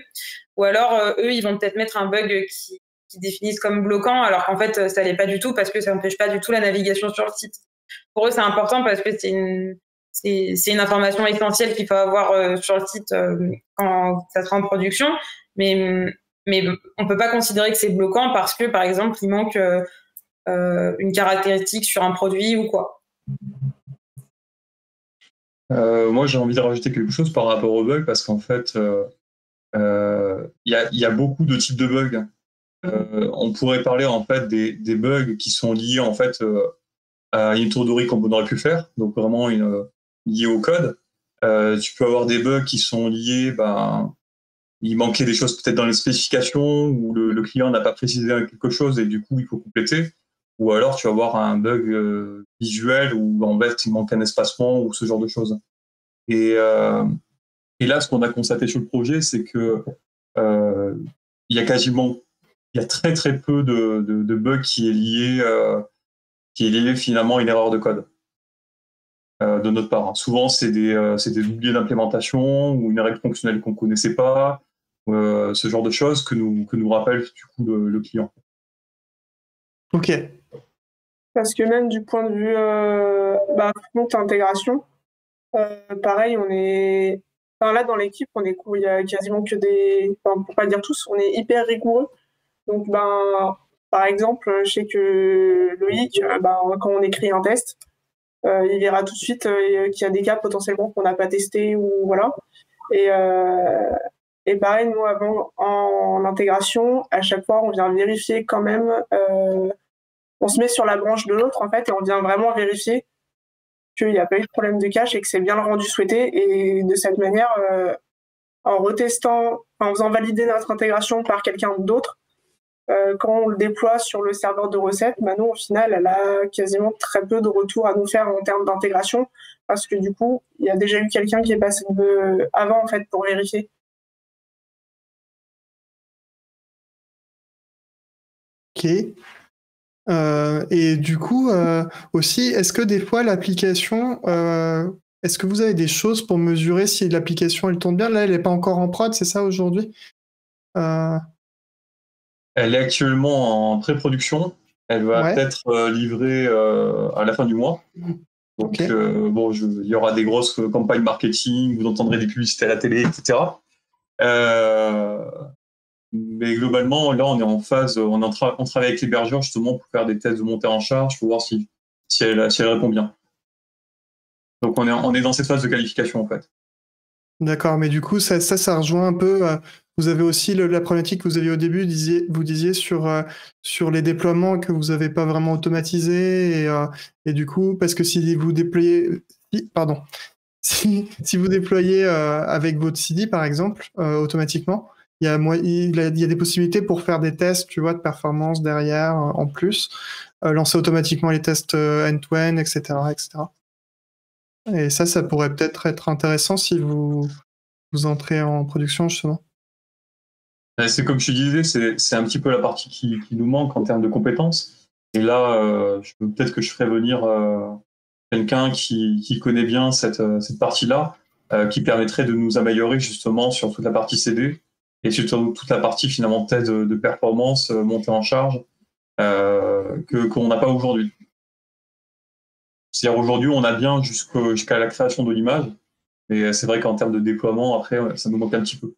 Ou alors, eux, ils vont peut-être mettre un bug qui définissent comme bloquant, alors qu'en fait, ça l'est pas du tout, parce que ça n'empêche pas du tout la navigation sur le site. Pour eux, c'est important parce que c'est une information essentielle qu'il faut avoir sur le site quand ça sera en production. Mais on peut pas considérer que c'est bloquant parce que, par exemple, il manque une caractéristique sur un produit ou quoi. Moi, j'ai envie de rajouter quelque chose par rapport aux bugs parce qu'en fait, il y a beaucoup de types de bugs. On pourrait parler en fait des bugs qui sont liés en fait à une tournerie qu'on aurait pu faire, donc vraiment liés au code. Tu peux avoir des bugs qui sont liés, il manquait des choses peut-être dans les spécifications ou le client n'a pas précisé quelque chose et du coup il faut compléter. Ou alors tu vas avoir un bug visuel où en fait il manque un espacement ou ce genre de choses. Et là, ce qu'on a constaté sur le projet, c'est que il y a très très peu de bugs qui est lié finalement à une erreur de code de notre part. Souvent, c'est des oubliés d'implémentation ou une règle fonctionnelle qu'on connaissait pas, ce genre de choses que nous rappelle du coup le client. Ok. Parce que même du point de vue front intégration, pareil, on est. Enfin, là, dans l'équipe, il y a quasiment que des. Enfin, pour pas dire tous, on est hyper rigoureux. Donc, par exemple, je sais que Loïc, quand on écrit un test, il verra tout de suite qu'il y a des cas potentiellement qu'on n'a pas testés ou voilà. Et pareil, nous, avant, en intégration, à chaque fois, on vient vérifier quand même. On se met sur la branche de l'autre, en fait, et on vient vraiment vérifier qu'il n'y a pas eu de problème de cache et que c'est bien le rendu souhaité. Et de cette manière, en retestant, en faisant valider notre intégration par quelqu'un d'autre, quand on le déploie sur le serveur de recettes, nous, au final, elle a quasiment très peu de retours à nous faire en termes d'intégration, parce que du coup, il y a déjà eu quelqu'un qui est passé avant, en fait, pour vérifier. Ok. Et du coup, aussi, est-ce que des fois l'application, est-ce que vous avez des choses pour mesurer si l'application elle tourne bien? Là, elle n'est pas encore en prod, c'est ça aujourd'hui? Elle est actuellement en pré-production. Elle va être livrée à la fin du mois. Donc, il y aura des grosses campagnes marketing, vous entendrez des publicités à la télé, etc. Mais globalement, là, on est en phase, on travaille avec l'hébergeur justement pour faire des tests de montée en charge, pour voir si elle répond bien. Donc, on est dans cette phase de qualification, en fait. D'accord, mais du coup, ça rejoint un peu. Vous avez aussi la problématique que vous aviez au début, vous disiez sur les déploiements que vous n'avez pas vraiment automatisé. Et du coup, parce que si vous déployez. Si vous déployez avec votre CD, par exemple, automatiquement, il y a des possibilités pour faire des tests, tu vois, de performance derrière, en plus, lancer automatiquement les tests end-to-end, etc., etc. Et ça pourrait peut-être être intéressant si vous entrez en production, justement. C'est comme je te disais, c'est un petit peu la partie qui nous manque en termes de compétences. Et là, peut-être que je ferai venir quelqu'un qui connaît bien cette partie-là, qui permettrait de nous améliorer justement sur toute la partie CD et sur toute la partie finalement test de performance, montée en charge, qu'on n'a pas aujourd'hui. C'est-à-dire aujourd'hui, on a bien jusqu'à la création de l'image, mais c'est vrai qu'en termes de déploiement, après, ça nous manque un petit peu.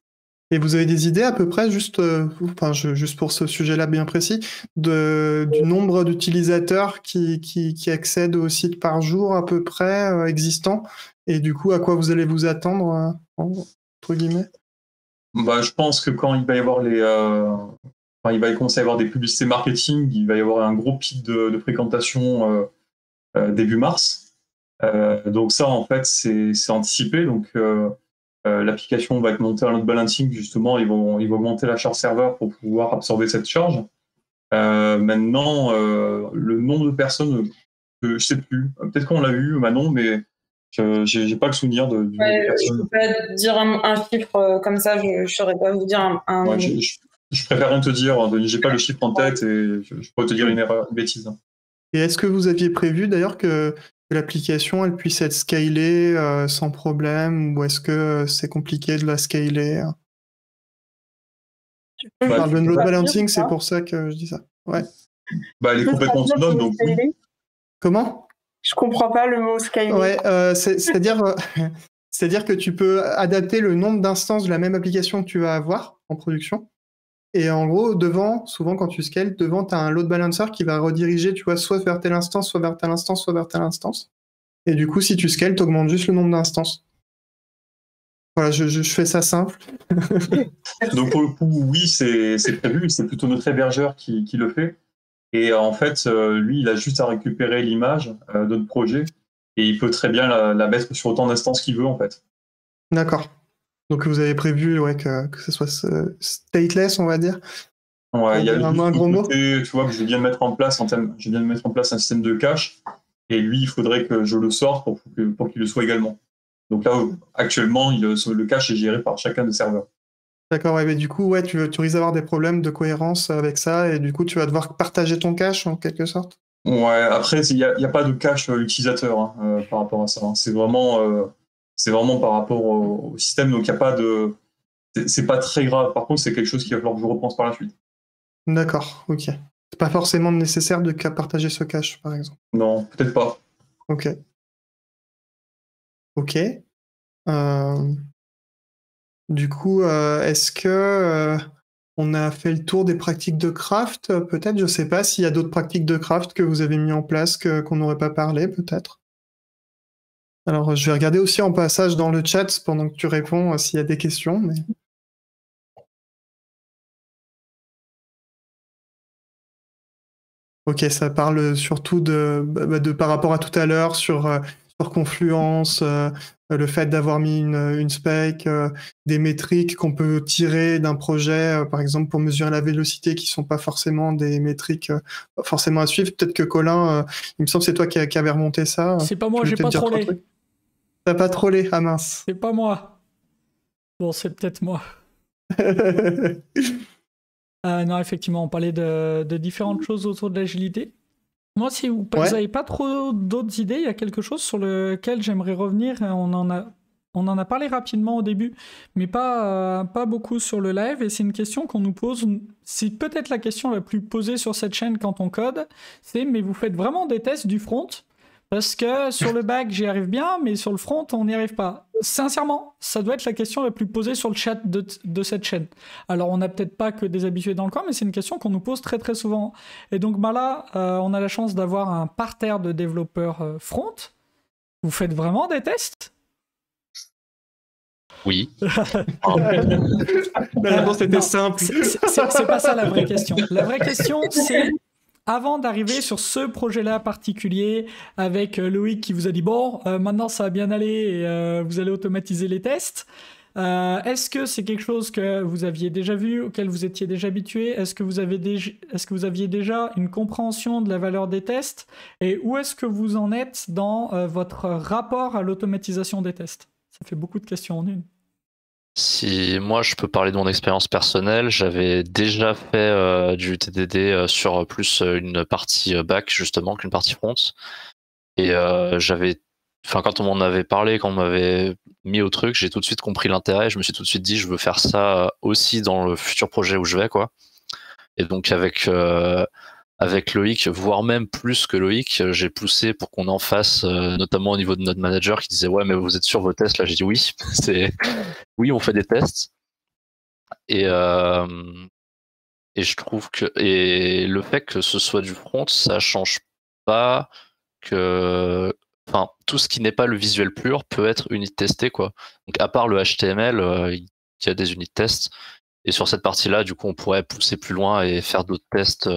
Et vous avez des idées à peu près, juste pour ce sujet-là bien précis, du nombre d'utilisateurs qui accèdent au site par jour à peu près existant, et du coup à quoi vous allez vous attendre, entre guillemets? Je pense que quand il va y avoir il va commencer à y avoir des publicités marketing, il va y avoir un gros pic de fréquentation début mars. Donc ça, en fait, c'est anticipé. Donc l'application va être montée en load balancing, justement, ils vont augmenter la charge serveur pour pouvoir absorber cette charge. Maintenant, le nombre de personnes, je sais plus. Peut-être qu'on l'a eu, Manon, mais j'ai pas le souvenir du nombre de personnes. Je peux pas dire un chiffre comme ça, je saurais pas vous dire un... Ouais, je préfère rien te dire, Denis, j'ai pas le chiffre en tête et je pourrais te dire une bêtise. Et est-ce que vous aviez prévu d'ailleurs que l'application elle puisse être scalée sans problème, ou est-ce que c'est compliqué de la scaler? On parle de load balancing, c'est pour ça que je dis ça. Ouais. Elle est complètement autonome, donc oui. Comment? Je comprends pas le mot scaling. Ouais, c'est-à-dire que tu peux adapter le nombre d'instances de la même application que tu vas avoir en production. Et en gros, devant, souvent quand tu scales, devant, tu as un load balancer qui va rediriger, tu vois, soit vers telle instance, soit vers telle instance, soit vers telle instance. Et du coup, si tu scales, tu augmentes juste le nombre d'instances. Voilà, je fais ça simple. Donc pour le coup, oui, c'est prévu, c'est plutôt notre hébergeur qui le fait. Et en fait, lui, il a juste à récupérer l'image de notre projet et il peut très bien la mettre sur autant d'instances qu'il veut, en fait. D'accord. Donc vous avez prévu que ce soit stateless, on va dire. Ouais, il y a un gros mot. Tu vois que je viens de mettre en place un système de cache et lui, il faudrait que je le sorte pour qu'il le soit également. Donc là, actuellement, le cache est géré par chacun des serveurs. D'accord, ouais, mais du coup, ouais, tu risques d'avoir des problèmes de cohérence avec ça et du coup, tu vas devoir partager ton cache en quelque sorte. Ouais, après, il n'y a pas de cache utilisateur par rapport à ça. C'est vraiment par rapport au système, donc il n'y a pas de... C'est pas très grave. Par contre, c'est quelque chose qu'il va falloir que je repense par la suite. D'accord, ok. C'est pas forcément nécessaire de partager ce cache, par exemple. Non, peut-être pas. Ok. Ok. Du coup, est-ce que on a fait le tour des pratiques de craft? Peut-être, je sais pas s'il y a d'autres pratiques de craft que vous avez mis en place qu'on n'aurait pas parlé, peut-être. Alors, je vais regarder aussi en passage dans le chat pendant que tu réponds s'il y a des questions. Mais... Ok, ça parle surtout de par rapport à tout à l'heure sur Confluence, le fait d'avoir mis une spec, des métriques qu'on peut tirer d'un projet, par exemple pour mesurer la vélocité, qui sont pas forcément des métriques forcément à suivre. Peut-être que Colin, il me semble que c'est toi qui avais remonté ça. C'est pas moi, j'ai pas trollé. T'as pas trollé, ah mince. C'est pas moi. Bon, c'est peut-être moi. Non, effectivement, on parlait de différentes choses autour de l'agilité. Moi, si vous n'avez pas trop d'autres idées, il y a quelque chose sur lequel j'aimerais revenir. On en a parlé rapidement au début, mais pas beaucoup sur le live. Et c'est une question qu'on nous pose. C'est peut-être la question la plus posée sur cette chaîne quand on code. C'est, mais vous faites vraiment des tests du front? Parce que sur le back, j'y arrive bien, mais sur le front, on n'y arrive pas. Sincèrement, ça doit être la question la plus posée sur le chat de cette chaîne. Alors, on n'a peut-être pas que des habitués dans le coin, mais c'est une question qu'on nous pose très très souvent. Et donc, là, on a la chance d'avoir un parterre de développeurs front. Vous faites vraiment des tests? Oui. La réponse était simple. C'est pas ça la vraie question. La vraie question, c'est... Avant d'arriver sur ce projet-là particulier, avec Loïc qui vous a dit « Bon, maintenant ça va bien aller et vous allez automatiser les tests », est-ce que c'est quelque chose que vous aviez déjà vu, auquel vous étiez déjà habitué? Est-ce que vous aviez déjà une compréhension de la valeur des tests? Et où est-ce que vous en êtes dans votre rapport à l'automatisation des tests? Ça fait beaucoup de questions en une. Si moi je peux parler de mon expérience personnelle, j'avais déjà fait du TDD sur plus une partie back justement qu'une partie front. Et quand on m'en avait parlé, quand on m'avait mis au truc, j'ai tout de suite compris l'intérêt. Je me suis tout de suite dit je veux faire ça aussi dans le futur projet où je vais, quoi. Et donc avec Loïc, voire même plus que Loïc, j'ai poussé pour qu'on en fasse, notamment au niveau de notre manager qui disait ouais mais vous êtes sur vos tests? Là j'ai dit oui, oui on fait des tests. Et je trouve que le fait que ce soit du front, ça change pas que tout ce qui n'est pas le visuel pur peut être unit testé, quoi. Donc à part le HTML, il y a des unit tests. Et sur cette partie-là, du coup, on pourrait pousser plus loin et faire d'autres tests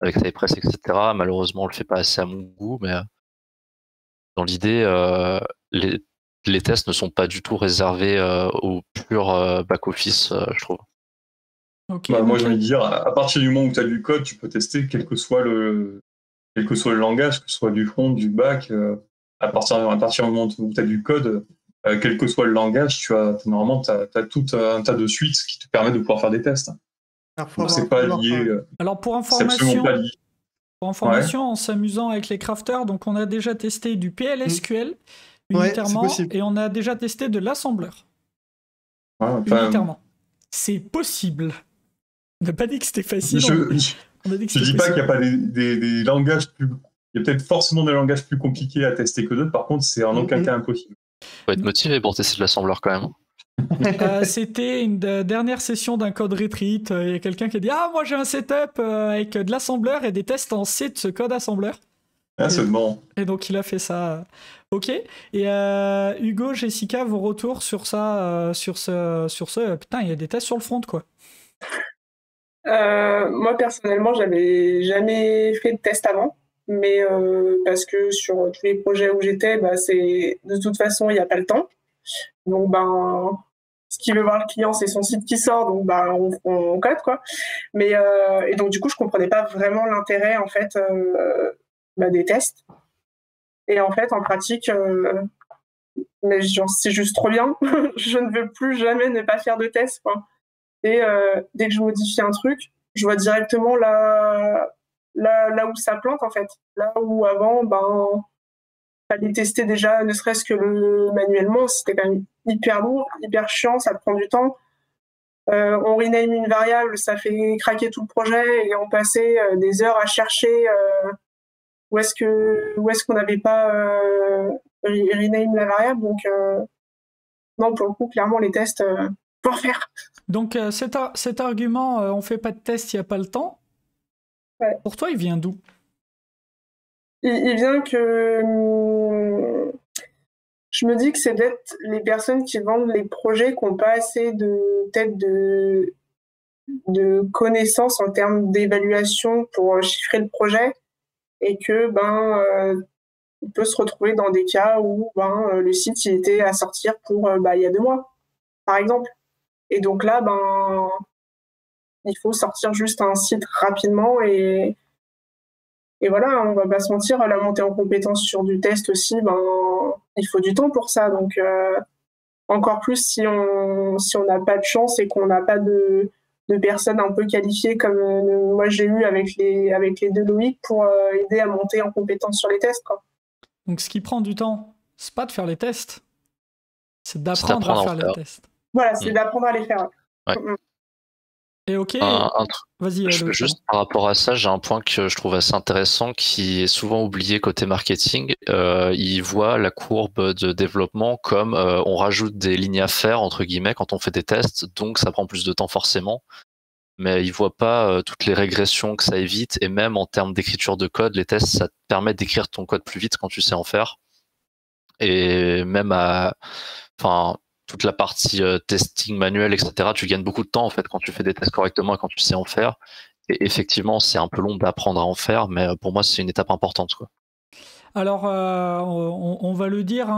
avec Cypress, etc. Malheureusement, on le fait pas assez à mon goût, mais dans l'idée, les tests ne sont pas du tout réservés au pur back-office, je trouve. Okay, moi, j'ai envie de dire, à partir du moment où tu as du code, tu peux tester quel que soit le langage, que ce soit du front, du back. À partir du moment où tu as du code, quel que soit le langage, normalement, tu as tout un tas de suites qui te permettent de pouvoir faire des tests. Donc, c'est pas lié. Alors, pour information, en s'amusant avec les crafters, donc on a déjà testé du PLSQL unitairement et on a déjà testé de l'assembleur. Unitairement. C'est possible. On n'a pas dit que c'était facile. On a dit que je dis pas qu'il n'y a pas des langages plus. Il y a peut-être forcément des langages plus compliqués à tester que d'autres. Par contre, c'est en aucun cas impossible. Faut être motivé pour tester de l'assembleur quand même. C'était une dernière session d'un code retreat. Il y a quelqu'un qui a dit moi j'ai un setup avec de l'assembleur et des tests en C de ce code assembleur. C'est bon. Et donc il a fait ça. Ok. Et Hugo, Jessica, vos retours sur ça, sur ce. Putain, il y a des tests sur le front, quoi. Moi personnellement, j'avais jamais fait de test avant, mais parce que sur tous les projets où j'étais, c'est de toute façon il n'y a pas le temps. Donc ce qu'il veut voir le client, c'est son site qui sort, donc on code quoi. Mais et donc du coup, je comprenais pas vraiment l'intérêt en fait des tests. Et en fait, en pratique, mais c'est juste trop bien. Je ne veux plus jamais ne pas faire de tests, quoi. Et dès que je modifie un truc, je vois directement là où ça plante en fait. Là où avant, fallait tester déjà, ne serait-ce que manuellement, c'était quand même hyper lourd, hyper chiant, ça prend du temps. On rename une variable, ça fait craquer tout le projet et on passait des heures à chercher où est-ce qu'on n'avait pas rename la variable. Donc non, pour le coup, clairement, les tests, pour faire. Donc cet argument, on fait pas de test, il n'y a pas le temps. Ouais. Pour toi, il vient d'où ? Il vient que je me dis que c'est peut-être les personnes qui vendent les projets qui n'ont pas assez peut-être de connaissances en termes d'évaluation pour chiffrer le projet et que on peut se retrouver dans des cas où le site il était à sortir pour il y a 2 mois, par exemple. Et donc là, il faut sortir juste un site rapidement et voilà, on va pas se mentir, la montée en compétence sur du test aussi, il faut du temps pour ça. Donc encore plus si on n'a pas de chance et qu'on n'a pas de personnes un peu qualifiées comme moi j'ai eu avec les 2 Loïc pour aider à monter en compétence sur les tests, quoi. Donc ce qui prend du temps, c'est pas de faire les tests, c'est d'apprendre à faire les tests. Voilà, c'est d'apprendre à les faire. Ouais. Et ok, vas-y. Juste par rapport à ça, j'ai un point que je trouve assez intéressant qui est souvent oublié côté marketing. Ils voient la courbe de développement comme on rajoute des lignes à faire entre guillemets quand on fait des tests, donc ça prend plus de temps forcément. Mais ils voient pas toutes les régressions que ça évite et même en termes d'écriture de code, les tests ça te permet d'écrire ton code plus vite quand tu sais en faire. Et même toute la partie testing manuel, etc., tu gagnes beaucoup de temps en fait quand tu fais des tests correctement et quand tu sais en faire. Et effectivement, c'est un peu long d'apprendre à en faire, mais pour moi, c'est une étape importante, quoi. Alors, on va le dire,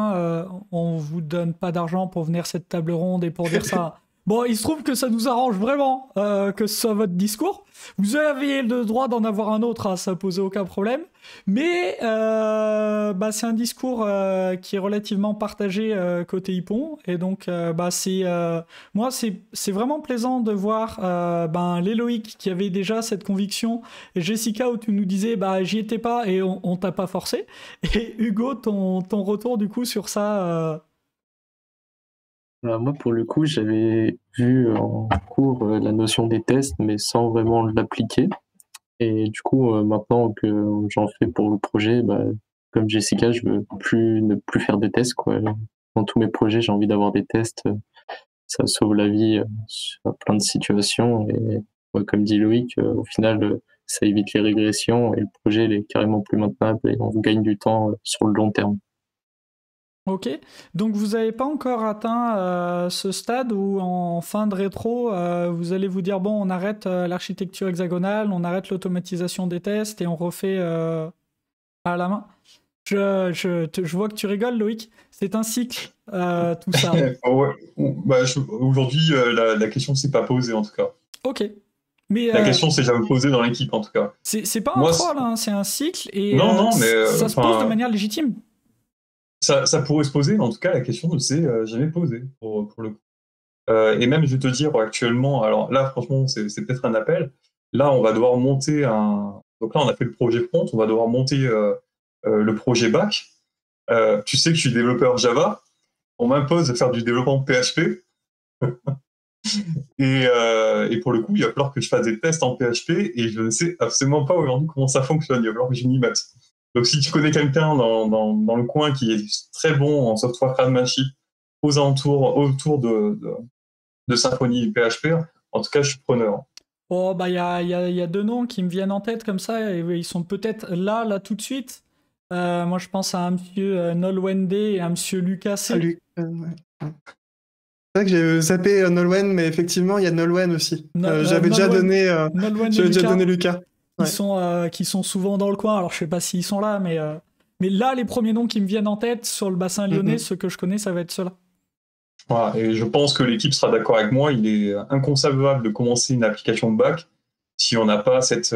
on vous donne pas d'argent pour venir cette table ronde et pour dire ça. Bon, il se trouve que ça nous arrange vraiment que ce soit votre discours. Vous avez le droit d'en avoir un autre, ça pose aucun problème. Mais c'est un discours qui est relativement partagé côté Hippon. Et donc, moi, c'est vraiment plaisant de voir les Loïc qui avaient déjà cette conviction. Et Jessica, où tu nous disais, j'y étais pas et on t'a pas forcé. Et Hugo, ton retour du coup sur ça Moi, pour le coup, j'avais vu en cours la notion des tests, mais sans vraiment l'appliquer. Et du coup, maintenant que j'en fais pour le projet, comme Jessica, je veux ne plus faire des tests, quoi. Dans tous mes projets, j'ai envie d'avoir des tests. Ça sauve la vie sur plein de situations. Et comme dit Loïc, au final, ça évite les régressions et le projet il est carrément plus maintenable et on gagne du temps sur le long terme. Ok, donc vous n'avez pas encore atteint ce stade où en fin de rétro, vous allez vous dire, bon, on arrête l'architecture hexagonale, on arrête l'automatisation des tests et on refait à la main. Je vois que tu rigoles, Loïc. C'est un cycle, tout ça. Aujourd'hui, la question ne s'est pas posée, en tout cas. Ok. Mais, la question s'est jamais posée dans l'équipe, en tout cas. C'est pas un troll, hein, c'est un cycle et mais, ça se pose de manière légitime. Ça pourrait se poser, mais en tout cas, la question ne s'est jamais posée, pour le coup. Et même, je vais te dire, actuellement, alors là, franchement, c'est peut-être un appel. Là, on va devoir monter Donc là, on a fait le projet front, on va devoir monter le projet back. Tu sais que je suis développeur Java. On m'impose de faire du développement PHP. Et pour le coup, il va falloir que je fasse des tests en PHP et je ne sais absolument pas aujourd'hui comment ça fonctionne. Il va falloir que je m'y mette. Donc, si tu connais quelqu'un dans le coin qui est très bon en software craftsmanship autour de Symfony et PHP, en tout cas, je suis preneur. Oh, bah, il y a deux noms qui me viennent en tête comme ça, et ils sont peut-être là tout de suite. Moi, je pense à un monsieur Nolwenn D et à un monsieur Lucas C. Ouais. C'est vrai que j'ai zappé Nolwenn, mais effectivement, il y a Nolwenn aussi. J'avais déjà donné Lucas. Qui sont souvent dans le coin. Alors, je sais pas s'ils sont là, mais là, les premiers noms qui me viennent en tête sur le bassin lyonnais, ceux que je connais, ça va être ceux-là. Voilà, et je pense que l'équipe sera d'accord avec moi. Il est inconcevable de commencer une application de back si on n'a pas cette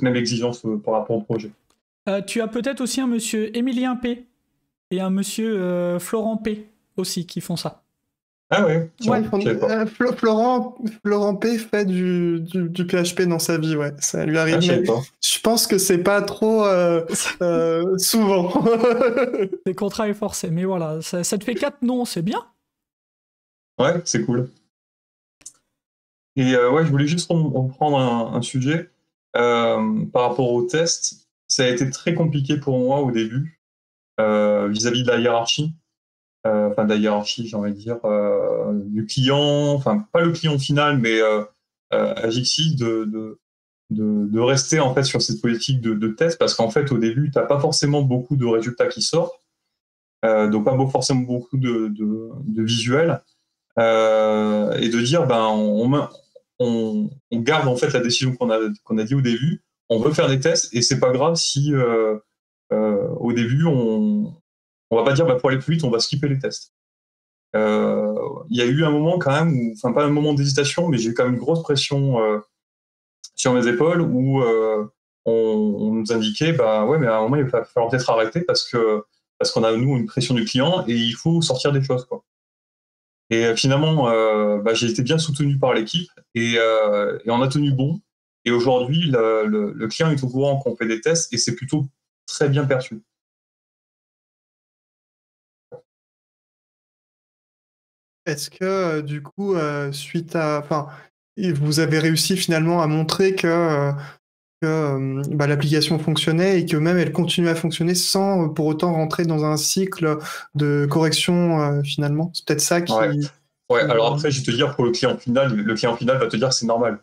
même exigence par rapport au projet. Tu as peut-être aussi un monsieur Émilien P et un monsieur Florent P aussi qui font ça. Ah ouais, Florent P fait du PHP dans sa vie, ouais, ça lui arrive. Je pense que c'est pas trop souvent. Les contrats est forcé, mais voilà, ça te fait 4 noms, c'est bien. Ouais, c'est cool. Et je voulais juste reprendre un sujet par rapport au test. Ça a été très compliqué pour moi au début vis-à-vis de la hiérarchie. De la hiérarchie, j'ai envie de dire, du client, enfin pas le client final, mais Ajixi, de rester en fait sur cette politique de test, parce qu'en fait au début, tu n'as pas forcément beaucoup de résultats qui sortent, donc pas forcément beaucoup de visuels, et de dire on garde en fait la décision qu'on a dit au début, on veut faire des tests, et c'est pas grave si au début on va pas dire pour aller plus vite, on va skipper les tests. Il y a eu un moment quand même, pas un moment d'hésitation, mais j'ai eu quand même une grosse pression sur mes épaules où on nous indiquait, mais à un moment il va falloir peut-être arrêter parce qu'on a nous une pression du client et il faut sortir des choses, quoi. Et finalement, j'ai été bien soutenu par l'équipe et on a tenu bon. Et aujourd'hui, le client est au courant qu'on fait des tests et c'est plutôt très bien perçu. Est-ce que du coup, suite à, vous avez réussi finalement à montrer que l'application fonctionnait et que même elle continuait à fonctionner sans pour autant rentrer dans un cycle de correction finalement? C'est peut-être ça qui... Ouais, alors après, je vais te dire, pour le client final va te dire que c'est normal.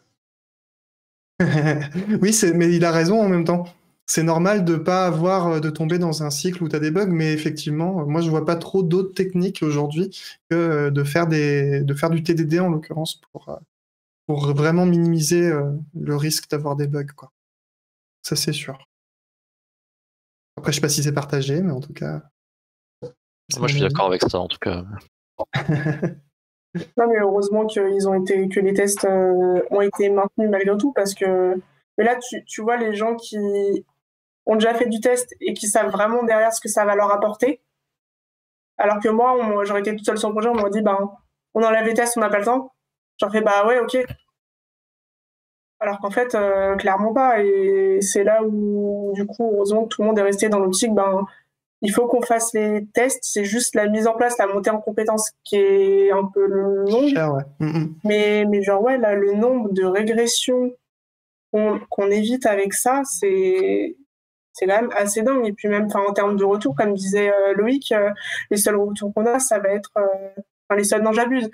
Oui, mais il a raison en même temps. C'est normal de pas de tomber dans un cycle où tu as des bugs, mais effectivement, moi je vois pas trop d'autres techniques aujourd'hui que de faire du TDD en l'occurrence pour vraiment minimiser le risque d'avoir des bugs, quoi. Ça c'est sûr. Après, je sais pas si c'est partagé, mais en tout cas. Moi je suis d'accord avec ça en tout cas. Non, mais heureusement que les tests ont été maintenus malgré tout, parce que mais là tu vois les gens qui ont déjà fait du test et qui savent vraiment derrière ce que ça va leur apporter. Alors que moi j'aurais été toute seule sur le projet, on m'a dit on enlève les tests, on n'a pas le temps. J'en fais ouais, ok. Alors qu'en fait clairement pas, et c'est là où du coup heureusement que tout le monde est resté dans l'optique il faut qu'on fasse les tests, c'est juste la mise en place, la montée en compétences qui est un peu longue. Mais là, le nombre de régressions qu'on évite avec ça, c'est quand même assez dingue. Et puis même en termes de retour, comme disait Loïc, les seuls retours qu'on a, ça va être... les seuls, non, j'abuse.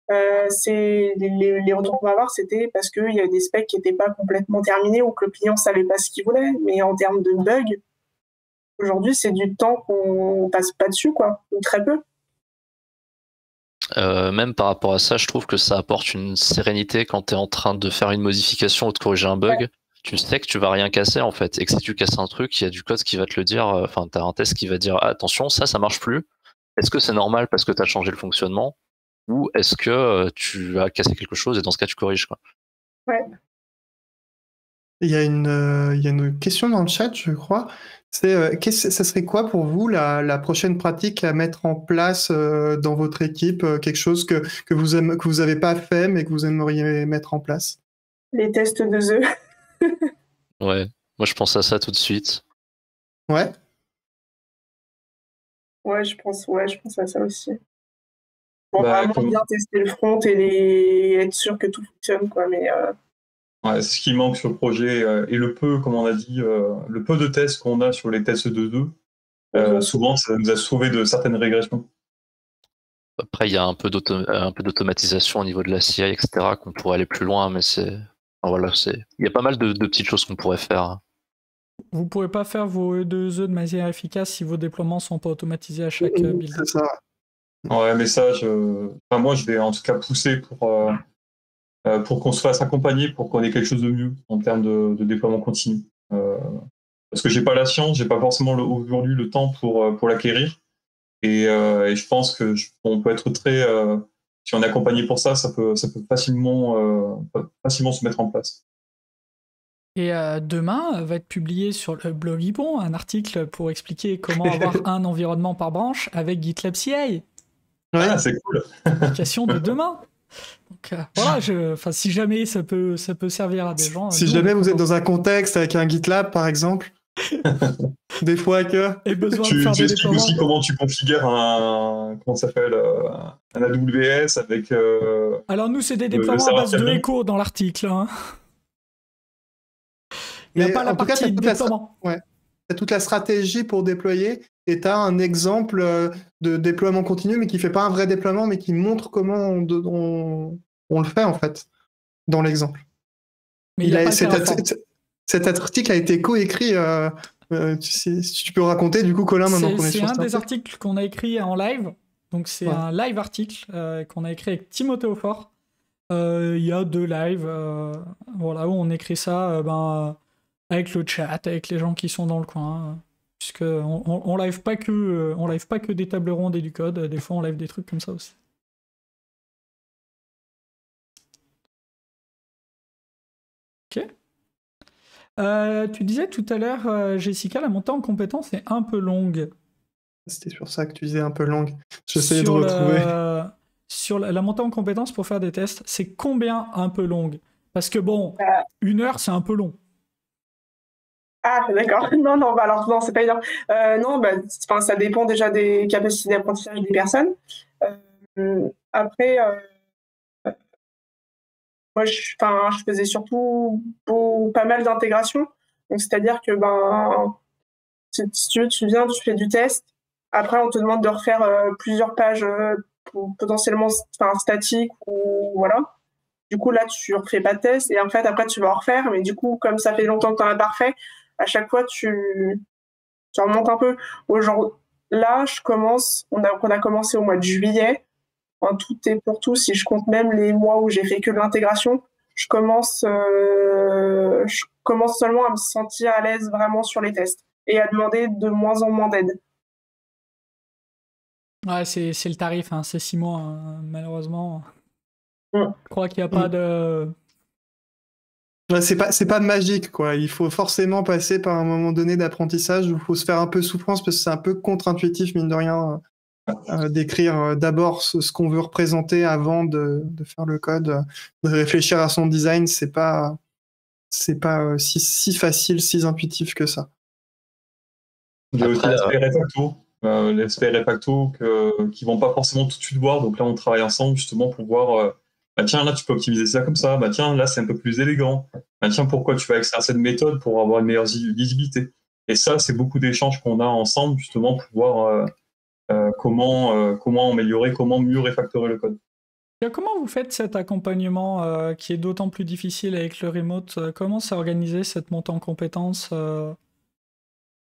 C'est les retours qu'on va avoir, c'était parce qu'il y a des specs qui n'étaient pas complètement terminés ou que le client ne savait pas ce qu'il voulait. Mais en termes de bugs, aujourd'hui, c'est du temps qu'on passe pas dessus, quoi, ou très peu. Même par rapport à ça, je trouve que ça apporte une sérénité quand tu es en train de faire une modification ou de corriger un bug. Ouais. Tu sais que tu vas rien casser en fait, et que si tu casses un truc, il y a du code qui va te le dire, enfin tu as un test qui va dire attention, ça marche plus. Est-ce que c'est normal parce que tu as changé le fonctionnement, ou est-ce que tu as cassé quelque chose et dans ce cas tu corriges, quoi. Ouais. Il y a une question dans le chat, je crois. Ça serait quoi pour vous la prochaine pratique à mettre en place dans votre équipe, quelque chose que vous avez pas fait mais que vous aimeriez mettre en place? Les tests de œufs. Ouais, moi je pense à ça tout de suite. Ouais. Ouais, je pense à ça aussi. Pour vraiment bien tester le front et être sûr que tout fonctionne, quoi. Mais ouais, c'est ce qui manque sur le projet et le peu, comme on a dit, le peu de tests qu'on a sur les tests de 2, souvent ça nous a sauvé de certaines régressions. Après, il y a un peu d'automatisation au niveau de la CI, etc., qu'on pourrait aller plus loin, mais il y a pas mal de petites choses qu'on pourrait faire. Vous ne pourrez pas faire vos E2E de manière efficace si vos déploiements ne sont pas automatisés à chaque build. C'est ça. Ouais, mais ça, moi, je vais en tout cas pousser pour qu'on se fasse accompagner, pour qu'on ait quelque chose de mieux en termes de déploiement continu. Parce que j'ai pas la science, j'ai pas forcément aujourd'hui le temps pour l'acquérir. Et je pense que on peut être si on est accompagné pour ça, ça peut facilement se mettre en place. Et demain va être publié sur le blog Ypon un article pour expliquer comment avoir un environnement par branche avec GitLab CI. Ouais, c'est cool. Application de demain. Donc voilà, si jamais ça peut servir à des gens. Si jamais vous êtes dans un contexte avec un GitLab par exemple, des fois que. Et besoin tu de faire des expliques aussi comment tu configures un AWS avec. Alors nous c'est des déploiements à base de Echo dans l'article. Hein. Il n'y a pas la partie déploiement. Ouais. Tu as toute la stratégie pour déployer et tu as un exemple de déploiement continu, mais qui ne fait pas un vrai déploiement, mais qui montre comment on le fait, en fait, dans l'exemple. Cet article a été coécrit. Si tu peux raconter, du coup, Colin, maintenant qu'on est sur ça. C'est un des articles qu'on a écrit en live. Donc, c'est un live article qu'on a écrit avec Timothée Aufort. Il y a 2 lives voilà, où on écrit ça avec le chat, avec les gens qui sont dans le coin. Puisque on live pas que des tables rondes et du code. Des fois, on live des trucs comme ça aussi. Ok. Tu disais tout à l'heure, Jessica, la montée en compétences est un peu longue. C'était sur ça que tu disais un peu longue. J'essayais de retrouver. Sur la montée en compétences pour faire des tests, c'est combien un peu longue? Parce que bon, 1 heure, c'est un peu long. Ah, d'accord. Non, alors non, c'est pas énorme. Non, ça dépend déjà des capacités d'apprentissage des personnes. Après, moi, je faisais surtout pas mal d'intégration. Donc, c'est-à-dire que si tu viens, tu fais du test. Après, on te demande de refaire plusieurs pages potentiellement statiques ou voilà. Du coup, là, tu refais pas de test et en fait, après, tu vas en refaire. Mais du coup, comme ça fait longtemps que tu en as pas refait, à chaque fois, tu remontes un peu. Là, on a commencé au mois de juillet. En tout et pour tout, si je compte même les mois où j'ai fait que de l'intégration, je commence seulement à me sentir à l'aise vraiment sur les tests et à demander de moins en moins d'aide. Ouais, c'est le tarif, hein. C'est 6 mois, hein, malheureusement. Je crois qu'il n'y a pas de... Ouais, c'est pas magique, quoi. Il faut forcément passer par un moment donné d'apprentissage où il faut se faire un peu souffrance parce que c'est un peu contre-intuitif, mine de rien, d'écrire d'abord ce qu'on veut représenter avant de faire le code, de réfléchir à son design. C'est pas si facile, si intuitif que ça. Il y a aussi l'aspect refacto qui vont pas forcément tout de suite voir. Donc là, on travaille ensemble justement pour voir. Tiens, là, tu peux optimiser ça comme ça. Tiens, là, c'est un peu plus élégant. Tiens, pourquoi tu vas extraire cette méthode pour avoir une meilleure lisibilité. Et ça, c'est beaucoup d'échanges qu'on a ensemble, justement, pour voir comment améliorer, comment mieux refactorer le code. Et comment vous faites cet accompagnement qui est d'autant plus difficile avec le remote? Comment c'est organisé, cette montée en compétences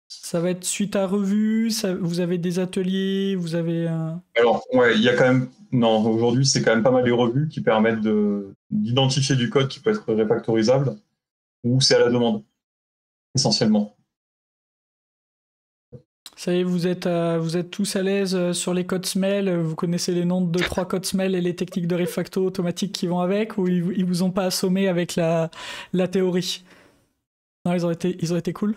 Ça va être suite à revue, vous avez des ateliers, vous avez... Alors, ouais, il y a quand même... Non, aujourd'hui, c'est quand même pas mal les revues qui permettent d'identifier du code qui peut être refactorisable, ou c'est à la demande, essentiellement. Ça y est, vous êtes tous à l'aise sur les codes SMEL, vous connaissez les noms de 2-3 codes SMEL et les techniques de refacto automatique qui vont avec, ou ils vous ont pas assommé avec la théorie? Non, ils ont été cool.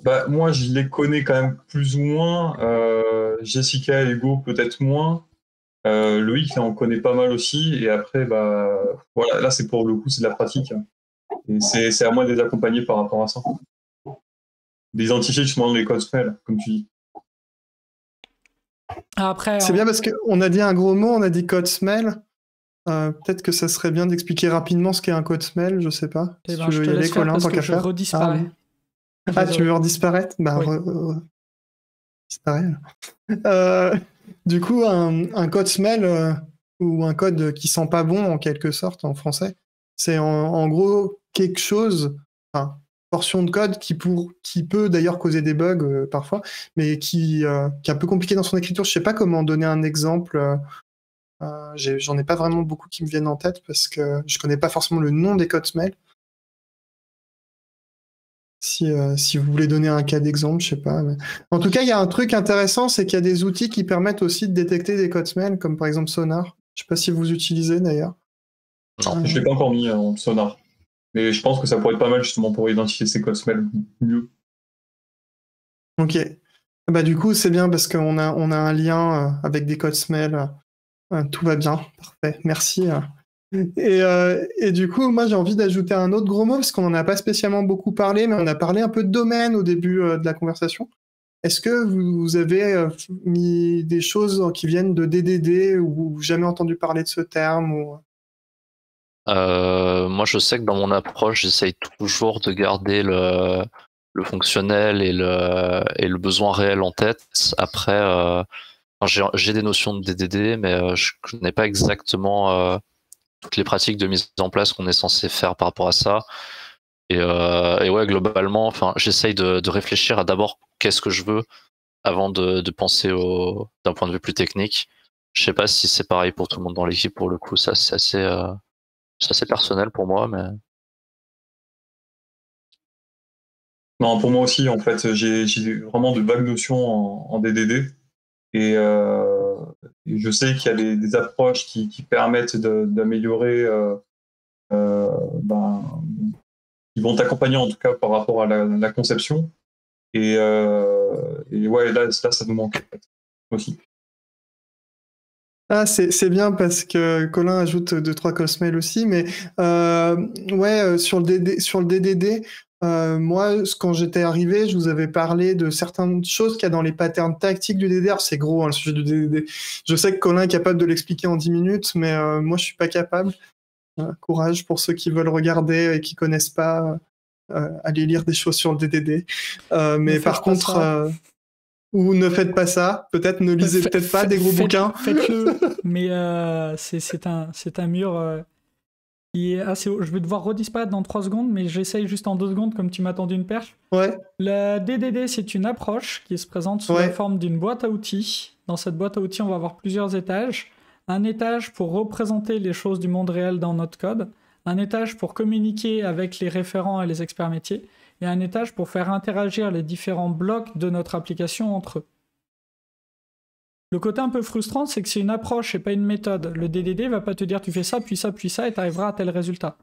Bah, moi, je les connais quand même plus ou moins. Jessica et Hugo, peut-être moins. Loïc, on connaît pas mal aussi. Et après, bah, voilà, là, c'est pour le coup, c'est de la pratique. Et c'est à moi de les accompagner par rapport à ça. D'identifier justement les codes SMEL, comme tu dis. Après, c'est bien parce qu'on a dit un gros mot, on a dit code SMEL. Peut-être que ça serait bien d'expliquer rapidement ce qu'est un code SMEL, je sais pas. Eh Si ben, tu je veux te y aller, laisse faire Colin, parce tant que qu'à je faire. redisparais. Ah, tu veux redisparaître? Bah, Oui. disparaît. Du coup, un code SMEL ou un code qui sent pas bon en quelque sorte en français, c'est en gros quelque chose, enfin, portion de code qui peut d'ailleurs causer des bugs parfois, mais qui est un peu compliqué dans son écriture. Je sais pas comment donner un exemple. J'en ai pas vraiment beaucoup qui me viennent en tête parce que je connais pas forcément le nom des codes SMEL. Si vous voulez donner un cas d'exemple, je sais pas. Mais... En tout cas, il y a un truc intéressant, c'est qu'il y a des outils qui permettent aussi de détecter des codes SMEL, comme par exemple Sonar. Je sais pas si vous utilisez d'ailleurs. Non, je l'ai pas encore mis en Sonar. Mais je pense que ça pourrait être pas mal justement pour identifier ces codes SMEL mieux. Ok. Bah, du coup, c'est bien parce qu'on a un lien avec des codes SMEL. Tout va bien. Parfait. Merci. Et du coup, moi, j'ai envie d'ajouter un autre gros mot parce qu'on n'en a pas spécialement beaucoup parlé, mais on a parlé un peu de domaine au début de la conversation. Est-ce que vous avez mis des choses qui viennent de DDD ou jamais entendu parler de ce terme ou... Moi, je sais que dans mon approche, j'essaye toujours de garder le fonctionnel et le besoin réel en tête. Après, j'ai des notions de DDD, mais je connais pas exactement toutes les pratiques de mise en place qu'on est censé faire par rapport à ça. Et ouais, globalement, enfin, j'essaye de réfléchir à d'abord qu'est-ce que je veux avant de penser d'un point de vue plus technique. Je sais pas si c'est pareil pour tout le monde dans l'équipe. Pour le coup, ça c'est assez personnel pour moi, mais... Non, pour moi aussi, en fait, j'ai vraiment de vagues notions en DDD. Et je sais qu'il y a des approches qui permettent d'améliorer, qui vont t'accompagner en tout cas par rapport à la conception. Et ouais, là, ça nous manque en fait, aussi. Ah, c'est bien parce que Colin ajoute 2-3 cosmels aussi, mais ouais, sur le DDD, moi, quand j'étais arrivé, je vous avais parlé de certaines choses qu'il y a dans les patterns tactiques du DDD. Alors, c'est gros, hein, le sujet du DDD. Je sais que Colin est capable de l'expliquer en 10 minutes, mais moi, je suis pas capable. Courage pour ceux qui veulent regarder et qui connaissent pas, aller lire des choses sur le DDD. Mais par contre... ou ne faites pas ça, peut-être ne lisez peut-être pas des gros bouquins. Faites-le, mais c'est un mur qui est assez haut. Je vais devoir redisparaître dans 3 secondes, mais j'essaye juste en 2 secondes comme tu m'as tendu une perche. Ouais. Le DDD, c'est une approche qui se présente sous la forme d'une boîte à outils. Dans cette boîte à outils, on va avoir plusieurs étages. Un étage pour représenter les choses du monde réel dans notre code. Un étage pour communiquer avec les référents et les experts métiers. Et un étage pour faire interagir les différents blocs de notre application entre eux. Le côté un peu frustrant, c'est que c'est une approche et pas une méthode. Le DDD va pas te dire tu fais ça, puis ça, puis ça, et tu arriveras à tel résultat.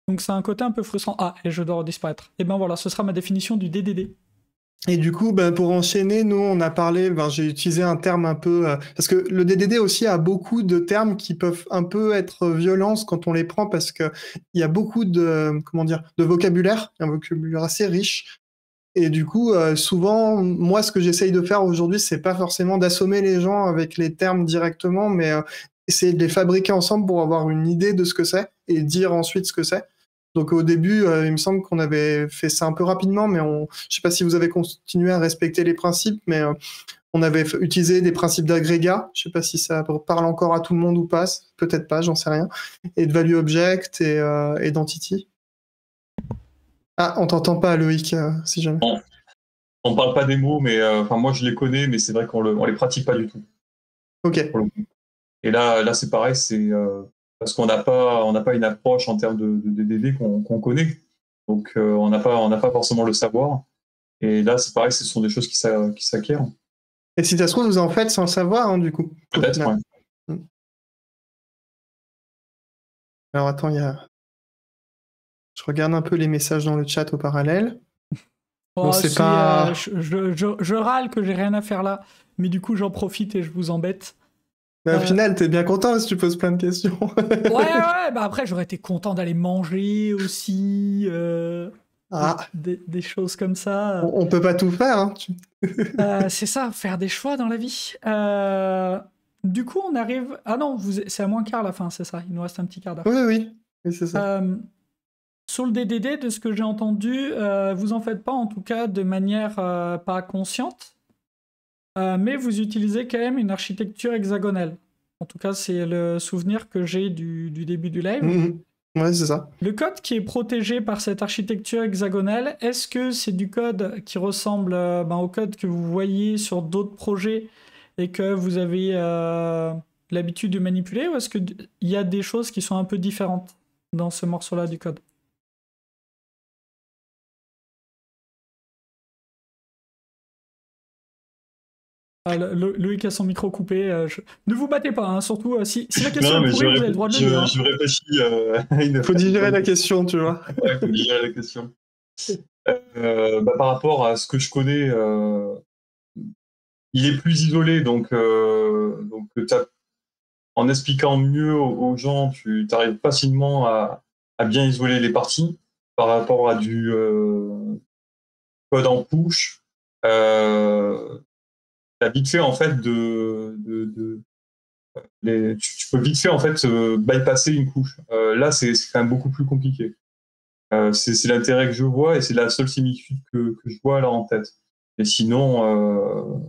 Donc c'est un côté un peu frustrant. Ah, et je dois disparaître. Et ben voilà, ce sera ma définition du DDD. Et du coup, pour enchaîner, nous, on a parlé, j'ai utilisé un terme un peu... parce que le DDD aussi a beaucoup de termes qui peuvent un peu être violents quand on les prend, parce qu'il y a beaucoup de vocabulaire, un vocabulaire assez riche. Et du coup, souvent, moi, ce que j'essaye de faire aujourd'hui, c'est pas forcément d'assommer les gens avec les termes directement, mais essayer de les fabriquer ensemble pour avoir une idée de ce que c'est et dire ensuite ce que c'est. Donc au début, il me semble qu'on avait fait ça un peu rapidement, mais je sais pas si vous avez continué à respecter les principes, mais on avait utilisé des principes d'agrégat. Je sais pas si ça parle encore à tout le monde ou pas, peut-être pas, j'en sais rien. Et de value object et d'entity. Ah, on t'entend pas, Loïc, si jamais. On parle pas des mots, mais moi je les connais, mais c'est vrai on les pratique pas du tout. Ok. Et là c'est pareil, c'est parce qu'on n'a pas une approche en termes de DD qu'on connaît, donc on n'a pas forcément le savoir. Et là c'est pareil, ce sont des choses qui s'acquièrent. Et si ça se trouve, vous en faites sans le savoir, hein, du coup. Peut-être, ouais. Alors attends, je regarde un peu les messages dans le chat au parallèle. Oh, bon, c'est pas... je râle que j'ai rien à faire là, mais du coup j'en profite et je vous embête. Mais au final, t'es bien content si tu poses plein de questions. ouais, bah après j'aurais été content d'aller manger aussi, des choses comme ça. On peut pas tout faire, hein. C'est ça, faire des choix dans la vie. Du coup, on arrive... Ah non, c'est à moins quart la fin, c'est ça, il nous reste un petit quart d'heure. Oui, c'est ça. Sur le DDD, de ce que j'ai entendu, vous en faites pas, en tout cas de manière pas consciente, mais vous utilisez quand même une architecture hexagonale. En tout cas, c'est le souvenir que j'ai du début du live. Ouais, c'est ça. Le code qui est protégé par cette architecture hexagonale, est-ce que c'est du code qui ressemble au code que vous voyez sur d'autres projets et que vous avez l'habitude de manipuler, ou est-ce qu'il y a des choses qui sont un peu différentes dans ce morceau-là du code? Loïc a son micro coupé. Ne vous battez pas, hein, surtout si la question est pourrie, vous avez le droit de le dire. Je réfléchis. Il faut digérer la question, tu vois. Ouais, il faut digérer la question. Par rapport à ce que je connais, il est plus isolé, donc en expliquant mieux aux gens, tu arrives facilement à bien isoler les parties par rapport à du code en push. T'as vite fait en fait tu peux vite fait en fait bypasser une couche. Là, c'est quand même beaucoup plus compliqué. C'est l'intérêt que je vois et c'est la seule similitude que je vois là en tête. Et sinon,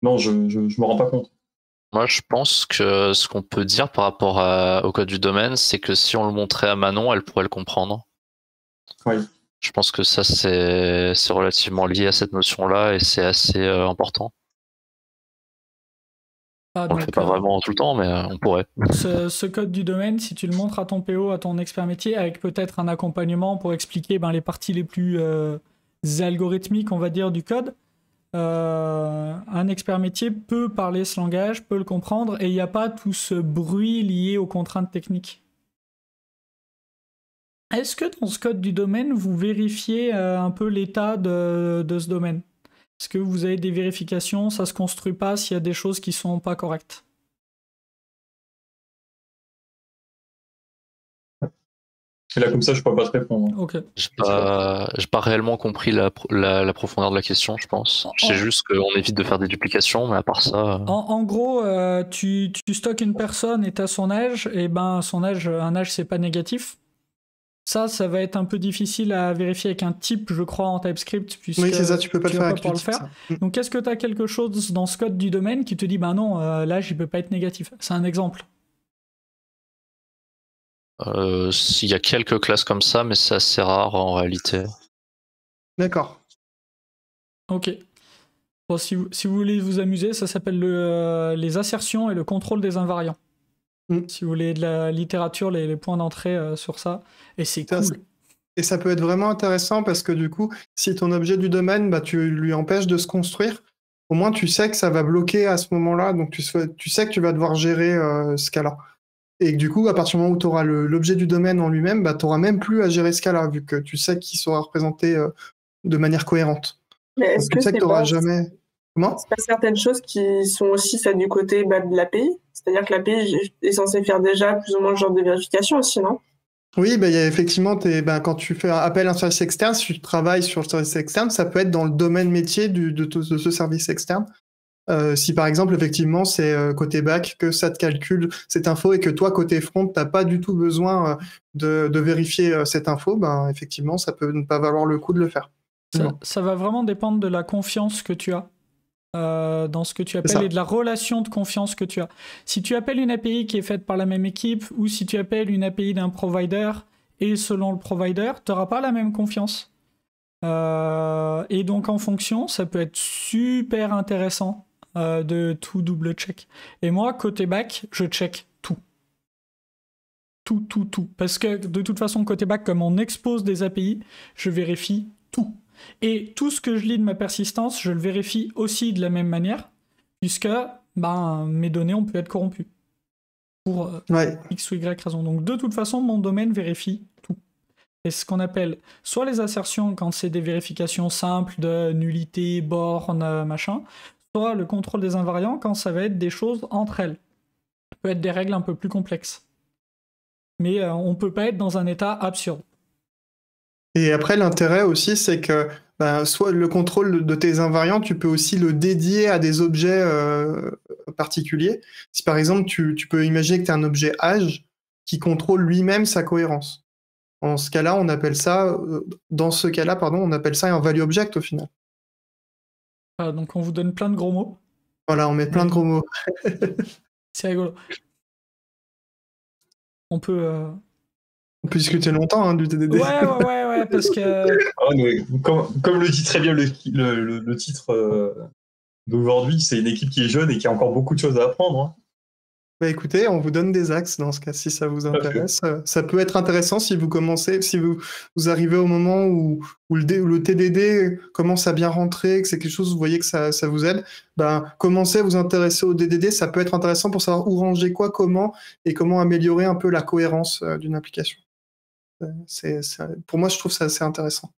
non, je me rends pas compte. Moi, je pense que ce qu'on peut dire par rapport au code du domaine, c'est que si on le montrait à Manon, elle pourrait le comprendre. Oui. Je pense que ça, c'est relativement lié à cette notion-là et c'est assez important. On le fait pas vraiment tout le temps, mais on pourrait. Ce code du domaine, si tu le montres à ton PO, à ton expert métier, avec peut-être un accompagnement pour expliquer les parties les plus algorithmiques, on va dire, du code, un expert métier peut parler ce langage, peut le comprendre, et il n'y a pas tout ce bruit lié aux contraintes techniques. Est-ce que dans ce code du domaine, vous vérifiez un peu l'état de ce domaine? Est-ce que vous avez des vérifications? Ça se construit pas s'il y a des choses qui sont pas correctes? Et là, comme ça, je peux pas te répondre. Okay. J'ai pas réellement compris la profondeur de la question, je pense. Je sais juste qu'on évite de faire des duplications, mais à part ça... En gros, tu stockes une personne et t'as son âge, et son âge, un âge, c'est pas négatif. Ça va être un peu difficile à vérifier avec un type, je crois, en TypeScript, puisque oui, c'est ça, tu peux pas le faire avec le faire. Donc, est-ce que tu as quelque chose dans ce code du domaine qui te dit, non, l'âge, il peut pas être négatif? C'est un exemple. Il y a quelques classes comme ça, mais c'est assez rare en réalité. D'accord. Ok. Bon, si vous voulez vous amuser, ça s'appelle les assertions et le contrôle des invariants. Si vous voulez de la littérature, les points d'entrée sur ça. Et c'est cool. Et ça peut être vraiment intéressant parce que du coup, si ton objet du domaine, tu lui empêches de se construire, au moins tu sais que ça va bloquer à ce moment-là. Donc tu sais que tu vas devoir gérer ce cas-là. Et du coup, à partir du moment où tu auras l'objet du domaine en lui-même, tu n'auras même plus à gérer ce cas-là, vu que tu sais qu'il sera représenté de manière cohérente. Mais est-ce que tu n'auras jamais... Comment ? C'est pas certaines choses qui sont aussi faites du côté de l'API? C'est-à-dire que l'API est censée faire déjà plus ou moins le genre de vérification aussi, non? Oui, y a effectivement, quand tu fais appel à un service externe, si tu travailles sur le service externe, ça peut être dans le domaine métier de ce service externe. Si par exemple, effectivement, c'est côté back que ça te calcule cette info et que toi, côté front, tu n'as pas du tout besoin de vérifier cette info, effectivement, ça peut ne pas valoir le coup de le faire. Ça va vraiment dépendre de la confiance que tu as dans ce que tu appelles et de la relation de confiance que tu as. Si tu appelles une API qui est faite par la même équipe ou si tu appelles une API d'un provider et selon le provider, tu n'auras pas la même confiance. Et donc en fonction, ça peut être super intéressant de tout double check. Et moi, côté back, je check tout. Tout. Parce que de toute façon, côté back, comme on expose des API, je vérifie tout. Et tout ce que je lis de ma persistance, je le vérifie aussi de la même manière, puisque mes données ont pu être corrompues. Pour X ou Y raison. Donc de toute façon, mon domaine vérifie tout. Et ce qu'on appelle soit les assertions quand c'est des vérifications simples de nullité, borne, machin, soit le contrôle des invariants quand ça va être des choses entre elles. Ça peut être des règles un peu plus complexes. Mais on peut pas être dans un état absurde. Et après, l'intérêt aussi, c'est que soit le contrôle de tes invariants, tu peux aussi le dédier à des objets particuliers. Si par exemple, tu peux imaginer que tu as un objet âge qui contrôle lui-même sa cohérence. Dans ce cas-là, on appelle ça un value object au final. Donc on vous donne plein de gros mots. Voilà, on met plein de gros mots. C'est rigolo. On peut discuter longtemps du TDD. Ouais, parce que... Comme le dit très bien le titre d'aujourd'hui, c'est une équipe qui est jeune et qui a encore beaucoup de choses à apprendre. Hein. Écoutez, on vous donne des axes dans ce cas, si ça vous intéresse. Ça peut être intéressant si vous commencez, si vous arrivez au moment où le TDD commence à bien rentrer, que c'est quelque chose, vous voyez que ça vous aide, commencez à vous intéresser au DDD, ça peut être intéressant pour savoir où ranger quoi, comment, et comment améliorer un peu la cohérence d'une application. Pour moi, je trouve ça assez intéressant.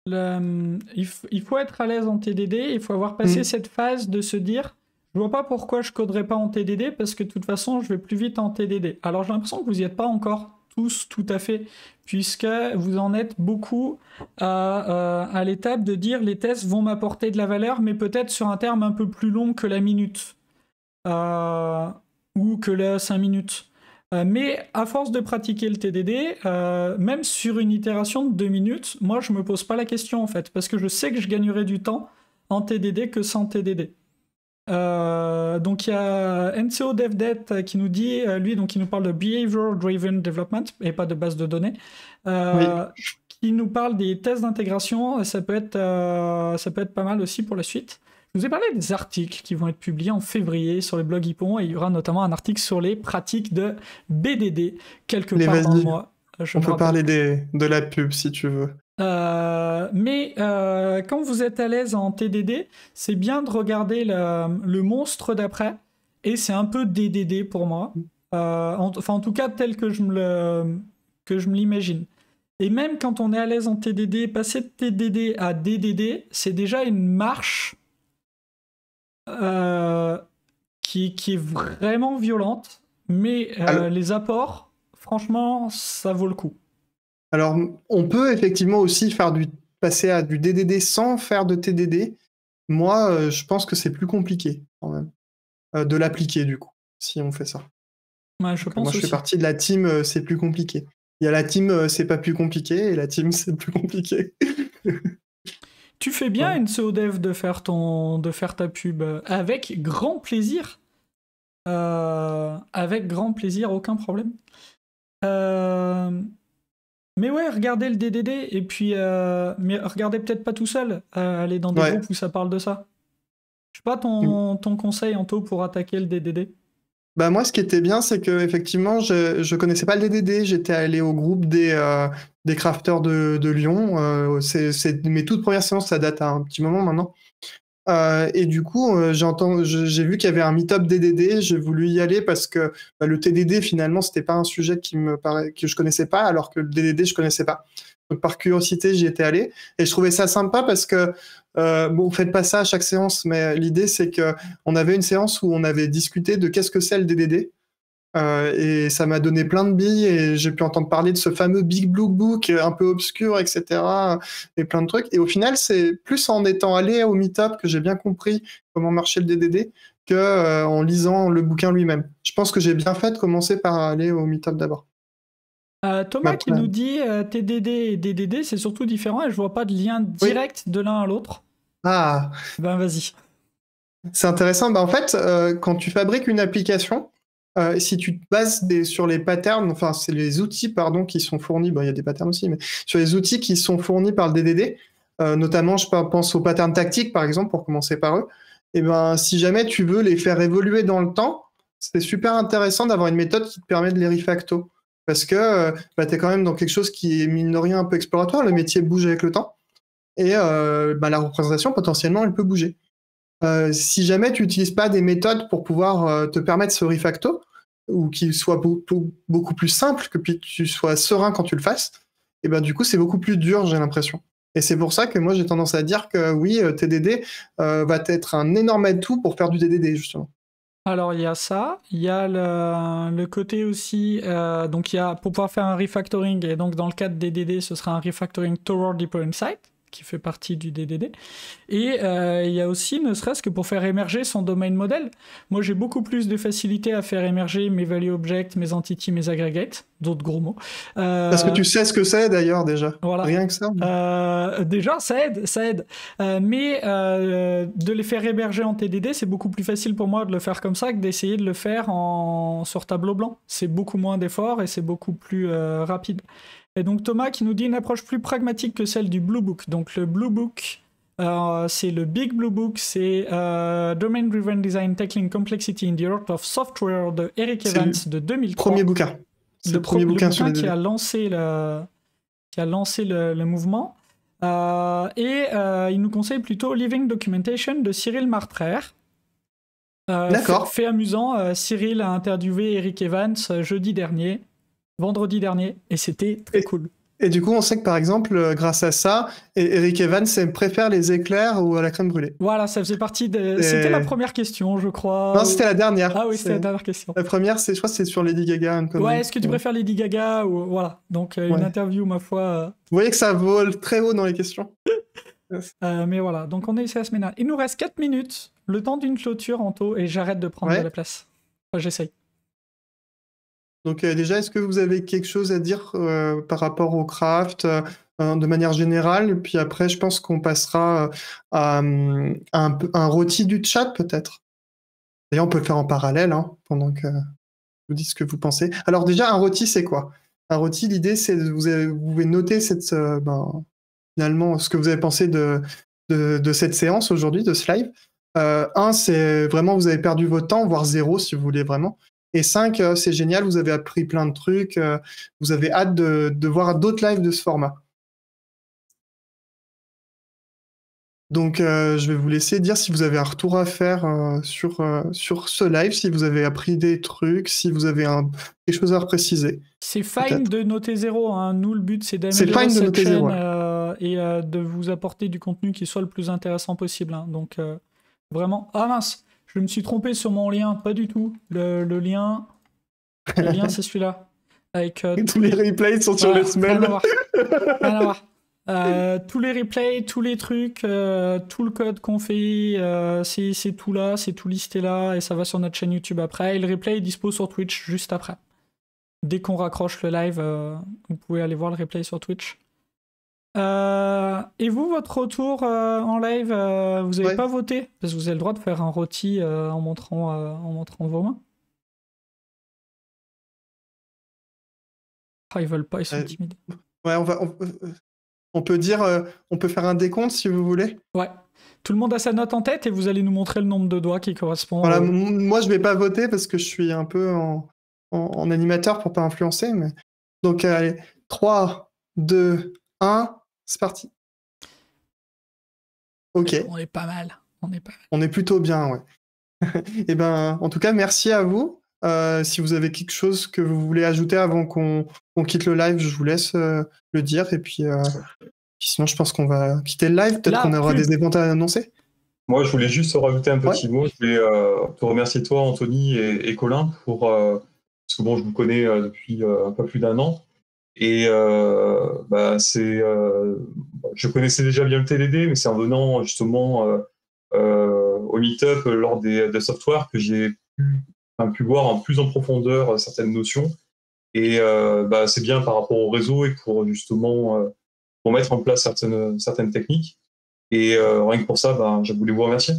Il faut être à l'aise en TDD, il faut avoir passé cette phase de se dire je vois pas pourquoi je coderais pas en TDD parce que de toute façon je vais plus vite en TDD. Alors j'ai l'impression que vous y êtes pas encore tous tout à fait, puisque vous en êtes beaucoup à l'étape de dire les tests vont m'apporter de la valeur, mais peut-être sur un terme un peu plus long que la minute ou que la 5 minutes. Mais à force de pratiquer le TDD, même sur une itération de 2 minutes, moi je me pose pas la question en fait, parce que je sais que je gagnerai du temps en TDD que sans TDD. Donc il y a NCO DevDet qui nous dit, qui nous parle de Behavior Driven Development et pas de base de données, qui nous parle des tests d'intégration. Ça peut être pas mal aussi pour la suite. Je vous ai parlé des articles qui vont être publiés en février sur les blogs Hippon, et il y aura notamment un article sur les pratiques de BDD quelque part dans le mois. On peut parler de la pub si tu veux. Mais quand vous êtes à l'aise en TDD, c'est bien de regarder le monstre d'après, et c'est un peu DDD pour moi. En tout cas tel que je me l'imagine. Et même quand on est à l'aise en TDD, passer de TDD à DDD, c'est déjà une marche qui est vraiment violente, mais les apports, franchement, ça vaut le coup. Alors, on peut effectivement aussi passer à du DDD sans faire de TDD. Moi, je pense que c'est plus compliqué, quand même, de l'appliquer, du coup, si on fait ça. Ouais, Moi, je fais partie de la team, c'est plus compliqué. Il y a la team, c'est pas plus compliqué, et la team, c'est plus compliqué. Tu fais bien, NCO Dev, de faire ta pub avec grand plaisir. Avec grand plaisir, aucun problème. Mais ouais, regardez le DDD, et puis mais regardez peut-être pas tout seul, allez dans des groupes où ça parle de ça. Je sais pas ton conseil, Anto, pour attaquer le DDD. Moi, ce qui était bien, c'est que effectivement, je connaissais pas le DDD. J'étais allé au groupe des crafters de Lyon. C'est mes toutes premières séances, ça date à un petit moment maintenant. Et du coup, j'ai vu qu'il y avait un meet-up DDD. J'ai voulu y aller parce que le TDD, finalement, c'était pas un sujet que je connaissais pas, alors que le DDD, je connaissais pas. Donc, par curiosité, j'y étais allé. Et je trouvais ça sympa parce que, faites pas ça à chaque séance, mais l'idée, c'est qu'on avait une séance où on avait discuté de qu'est-ce que c'est le DDD. Et ça m'a donné plein de billes, et j'ai pu entendre parler de ce fameux Big Blue Book un peu obscur, etc. Et plein de trucs. Et au final, c'est plus en étant allé au meet-up que j'ai bien compris comment marchait le DDD que en lisant le bouquin lui-même. Je pense que j'ai bien fait de commencer par aller au meet-up d'abord. Thomas qui nous dit TDD et DDD, c'est surtout différent, et je vois pas de lien direct de l'un à l'autre. Ah. Vas-y. C'est intéressant. En fait, quand tu fabriques une application, si tu te bases sur les patterns, enfin c'est les outils pardon qui sont fournis, il y a des patterns aussi, mais sur les outils qui sont fournis par le DDD, notamment je pense aux patterns tactiques par exemple pour commencer par eux, et ben si jamais tu veux les faire évoluer dans le temps, c'est super intéressant d'avoir une méthode qui te permet de les refacto. Parce que tu es quand même dans quelque chose qui est mine de rien un peu exploratoire, le métier bouge avec le temps, et la représentation potentiellement elle peut bouger. Si jamais tu n'utilises pas des méthodes pour pouvoir te permettre ce refacto, ou qu'il soit beaucoup plus simple, que tu sois serein quand tu le fasses, et ben du coup c'est beaucoup plus dur, j'ai l'impression. Et c'est pour ça que moi j'ai tendance à dire que oui, TDD va être un énorme atout pour faire du DDD justement. Alors il y a ça, il y a le côté aussi, donc il y a pour pouvoir faire un refactoring, et donc dans le cas de DDD ce sera un refactoring toward Deeper Insight, qui fait partie du DDD. Et il y a aussi, ne serait-ce que pour faire émerger son domain model. Moi, j'ai beaucoup plus de facilité à faire émerger mes value objects, mes entities, mes aggregates, d'autres gros mots. Parce que tu sais ce que c'est d'ailleurs déjà. Voilà. Rien que ça. Déjà, ça aide. Mais de les faire héberger en TDD, c'est beaucoup plus facile pour moi de le faire comme ça que d'essayer de le faire sur tableau blanc. C'est beaucoup moins d'efforts et c'est beaucoup plus rapide. Et donc Thomas qui nous dit une approche plus pragmatique que celle du Blue Book. Donc le Blue Book, c'est le Big Blue Book, c'est Domain Driven Design Tackling Complexity in the Art of Software de Eric Evans de 2003. Premier bouquin. C'est le premier bouquin sur qui a lancé le mouvement. Et il nous conseille plutôt Living Documentation de Cyril Martrer. D'accord. Fait amusant, Cyril a interviewé Eric Evans vendredi dernier, et c'était très cool. Et du coup, on sait que par exemple, grâce à ça, Eric Evans préfère les éclairs ou à la crème brûlée. Voilà, ça faisait partie de... C'était la première question, je crois. Non, c'était la dernière. Ah oui, c'était la dernière question. La première, je crois que c'est sur Lady Gaga. Ouais, est-ce que tu préfères Lady Gaga ou... Voilà, donc une interview, ma foi... Vous voyez que ça vole très haut dans les questions. Mais voilà, donc on est ici la semaine dernière. Il nous reste 4 minutes, le temps d'une clôture, Anto, et j'arrête de prendre de la place. Enfin, j'essaye. Donc déjà, est-ce que vous avez quelque chose à dire par rapport au craft de manière générale? Et puis après, je pense qu'on passera à un rôti du chat peut-être. D'ailleurs, on peut le faire en parallèle pendant que vous dites ce que vous pensez. Alors déjà, un rôti, c'est quoi? Un rôti, l'idée, c'est que vous pouvez noter finalement ce que vous avez pensé de cette séance aujourd'hui, de ce live. 1, c'est vraiment vous avez perdu votre temps, voire 0 si vous voulez vraiment. Et 5, c'est génial, vous avez appris plein de trucs, vous avez hâte de voir d'autres lives de ce format. Donc je vais vous laisser dire si vous avez un retour à faire sur ce live, si vous avez appris des trucs, si vous avez quelque chose à préciser. C'est fine de noter 0, hein. Nous le but c'est d'améliorer cette chaîne et de vous apporter du contenu qui soit le plus intéressant possible. Hein. Donc vraiment... Ah mince, je me suis trompé sur mon lien, pas du tout. Le lien c'est celui-là. Avec tous les replays sont sur les semaines. Rien à voir. Tous les replays, tous les trucs, tout le code qu'on fait, c'est tout là, c'est tout listé là, et ça va sur notre chaîne YouTube après. Et le replay est dispo sur Twitch juste après. Dès qu'on raccroche le live, vous pouvez aller voir le replay sur Twitch. Et vous, votre retour en live, vous n'avez pas voté? Parce que vous avez le droit de faire un rôti en montrant vos mains. Ah, ils veulent pas, ils sont timides. Ouais, on peut dire, on peut faire un décompte si vous voulez. Ouais. Tout le monde a sa note en tête et vous allez nous montrer le nombre de doigts qui correspond. Voilà, moi je vais pas voter parce que je suis un peu en animateur pour pas influencer. Mais... Donc allez, 3, 2, 1, c'est parti. Ok. On est pas mal. On est plutôt bien, ouais. Et ben, en tout cas, merci à vous. Si vous avez quelque chose que vous voulez ajouter avant qu'on quitte le live, je vous laisse le dire. Et puis sinon, je pense qu'on va quitter le live. Peut-être qu'on aura des événements à annoncer. Moi, je voulais juste rajouter un petit mot. Je voulais te remercier toi, Anthony et Colin, pour parce que bon, je vous connais depuis un peu plus d'1 an. Et je connaissais déjà bien le TDD, mais c'est en venant justement au meet-up lors des software que j'ai pu voir en plus en profondeur certaines notions. Et c'est bien par rapport au réseau et pour justement pour mettre en place certaines techniques. Et rien que pour ça, je voulais vous remercier.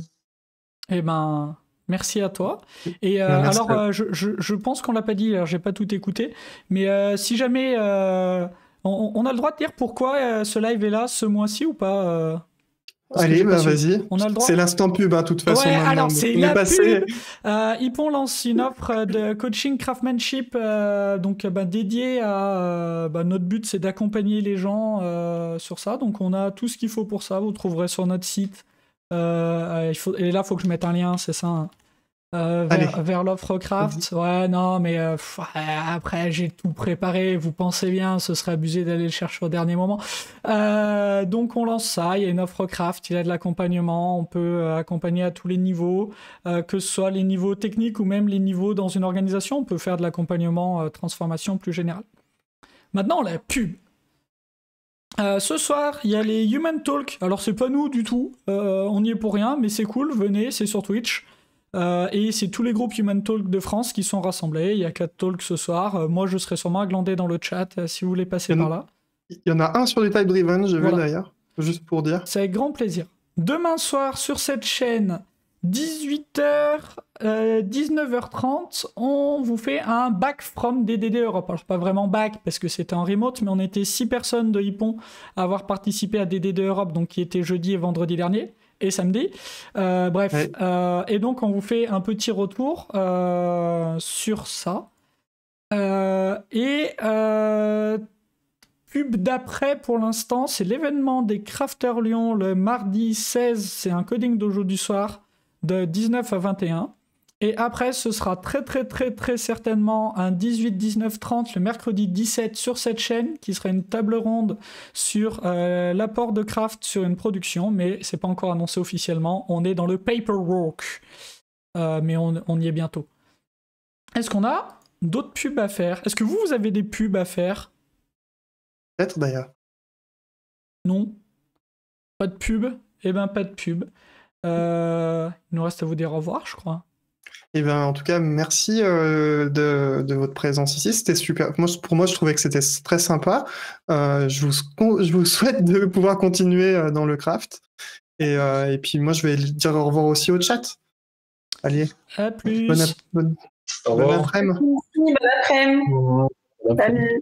Eh ben, Merci à toi. Et Merci. alors, je pense qu'on l'a pas dit, alors j'ai pas tout écouté, mais si jamais on a le droit de dire pourquoi ce live est là ce mois-ci ou pas Allez, bah vas-y. On a le droit. C'est l'instant pub, de toute façon. Ouais, maintenant. alors Donc, c'est on est la passé. pub. Hippon lance une offre de coaching craftsmanship, donc dédiée à. Notre but, c'est d'accompagner les gens sur ça. Donc on a tout ce qu'il faut pour ça. Vous trouverez sur notre site. Et là, il faut que je mette un lien, c'est ça. Hein. Vers l'offre craft. Ouais, non, mais après, j'ai tout préparé. Vous pensez bien, ce serait abusé d'aller le chercher au dernier moment. Donc, on lance ça. Il y a une offre craft, il y a de l'accompagnement. On peut accompagner à tous les niveaux, que ce soit les niveaux techniques ou même les niveaux dans une organisation. On peut faire de l'accompagnement transformation plus général. Maintenant, la pub. Ce soir, il y a les Human Talk. Alors, c'est pas nous du tout. On n'y est pour rien, mais c'est cool. Venez, c'est sur Twitch. Et c'est tous les groupes Human Talk de France qui sont rassemblés. Il y a 4 talks ce soir. Moi, je serai sûrement aglandé dans le chat si vous voulez passer par là. Il y en a un sur du Type Driven, j'ai vu d'ailleurs, juste pour dire. C'est avec grand plaisir. Demain soir, sur cette chaîne, 18h, 19h30, on vous fait un back from DDD Europe. Alors, pas vraiment back parce que c'était en remote, mais on était 6 personnes de Hippon à avoir participé à DDD Europe, donc qui était jeudi et vendredi dernier. Et samedi. Bref. Ouais. Et donc, on vous fait un petit retour sur ça. Pub d'après, pour l'instant, c'est l'événement des Crafters Lyon le mardi 16. C'est un coding dojo du soir de 19 à 21. Et après, ce sera très certainement un 18-19-30 le mercredi 17 sur cette chaîne, qui sera une table ronde sur l'apport de craft sur une production, mais c'est pas encore annoncé officiellement. On est dans le paperwork, mais on y est bientôt. Est-ce qu'on a d'autres pubs à faire? Est-ce que vous avez des pubs à faire? Peut-être d'ailleurs. Non. Pas de pub? Eh ben, pas de pub. Il nous reste à vous dire au revoir, je crois. Eh ben, en tout cas, merci de votre présence ici. C'était super. Pour moi, je trouvais que c'était très sympa. Je vous souhaite de pouvoir continuer dans le craft. Et puis, moi, je vais dire au revoir aussi au chat. Allez. À plus. Bon après-midi. Bon après-midi. Salut.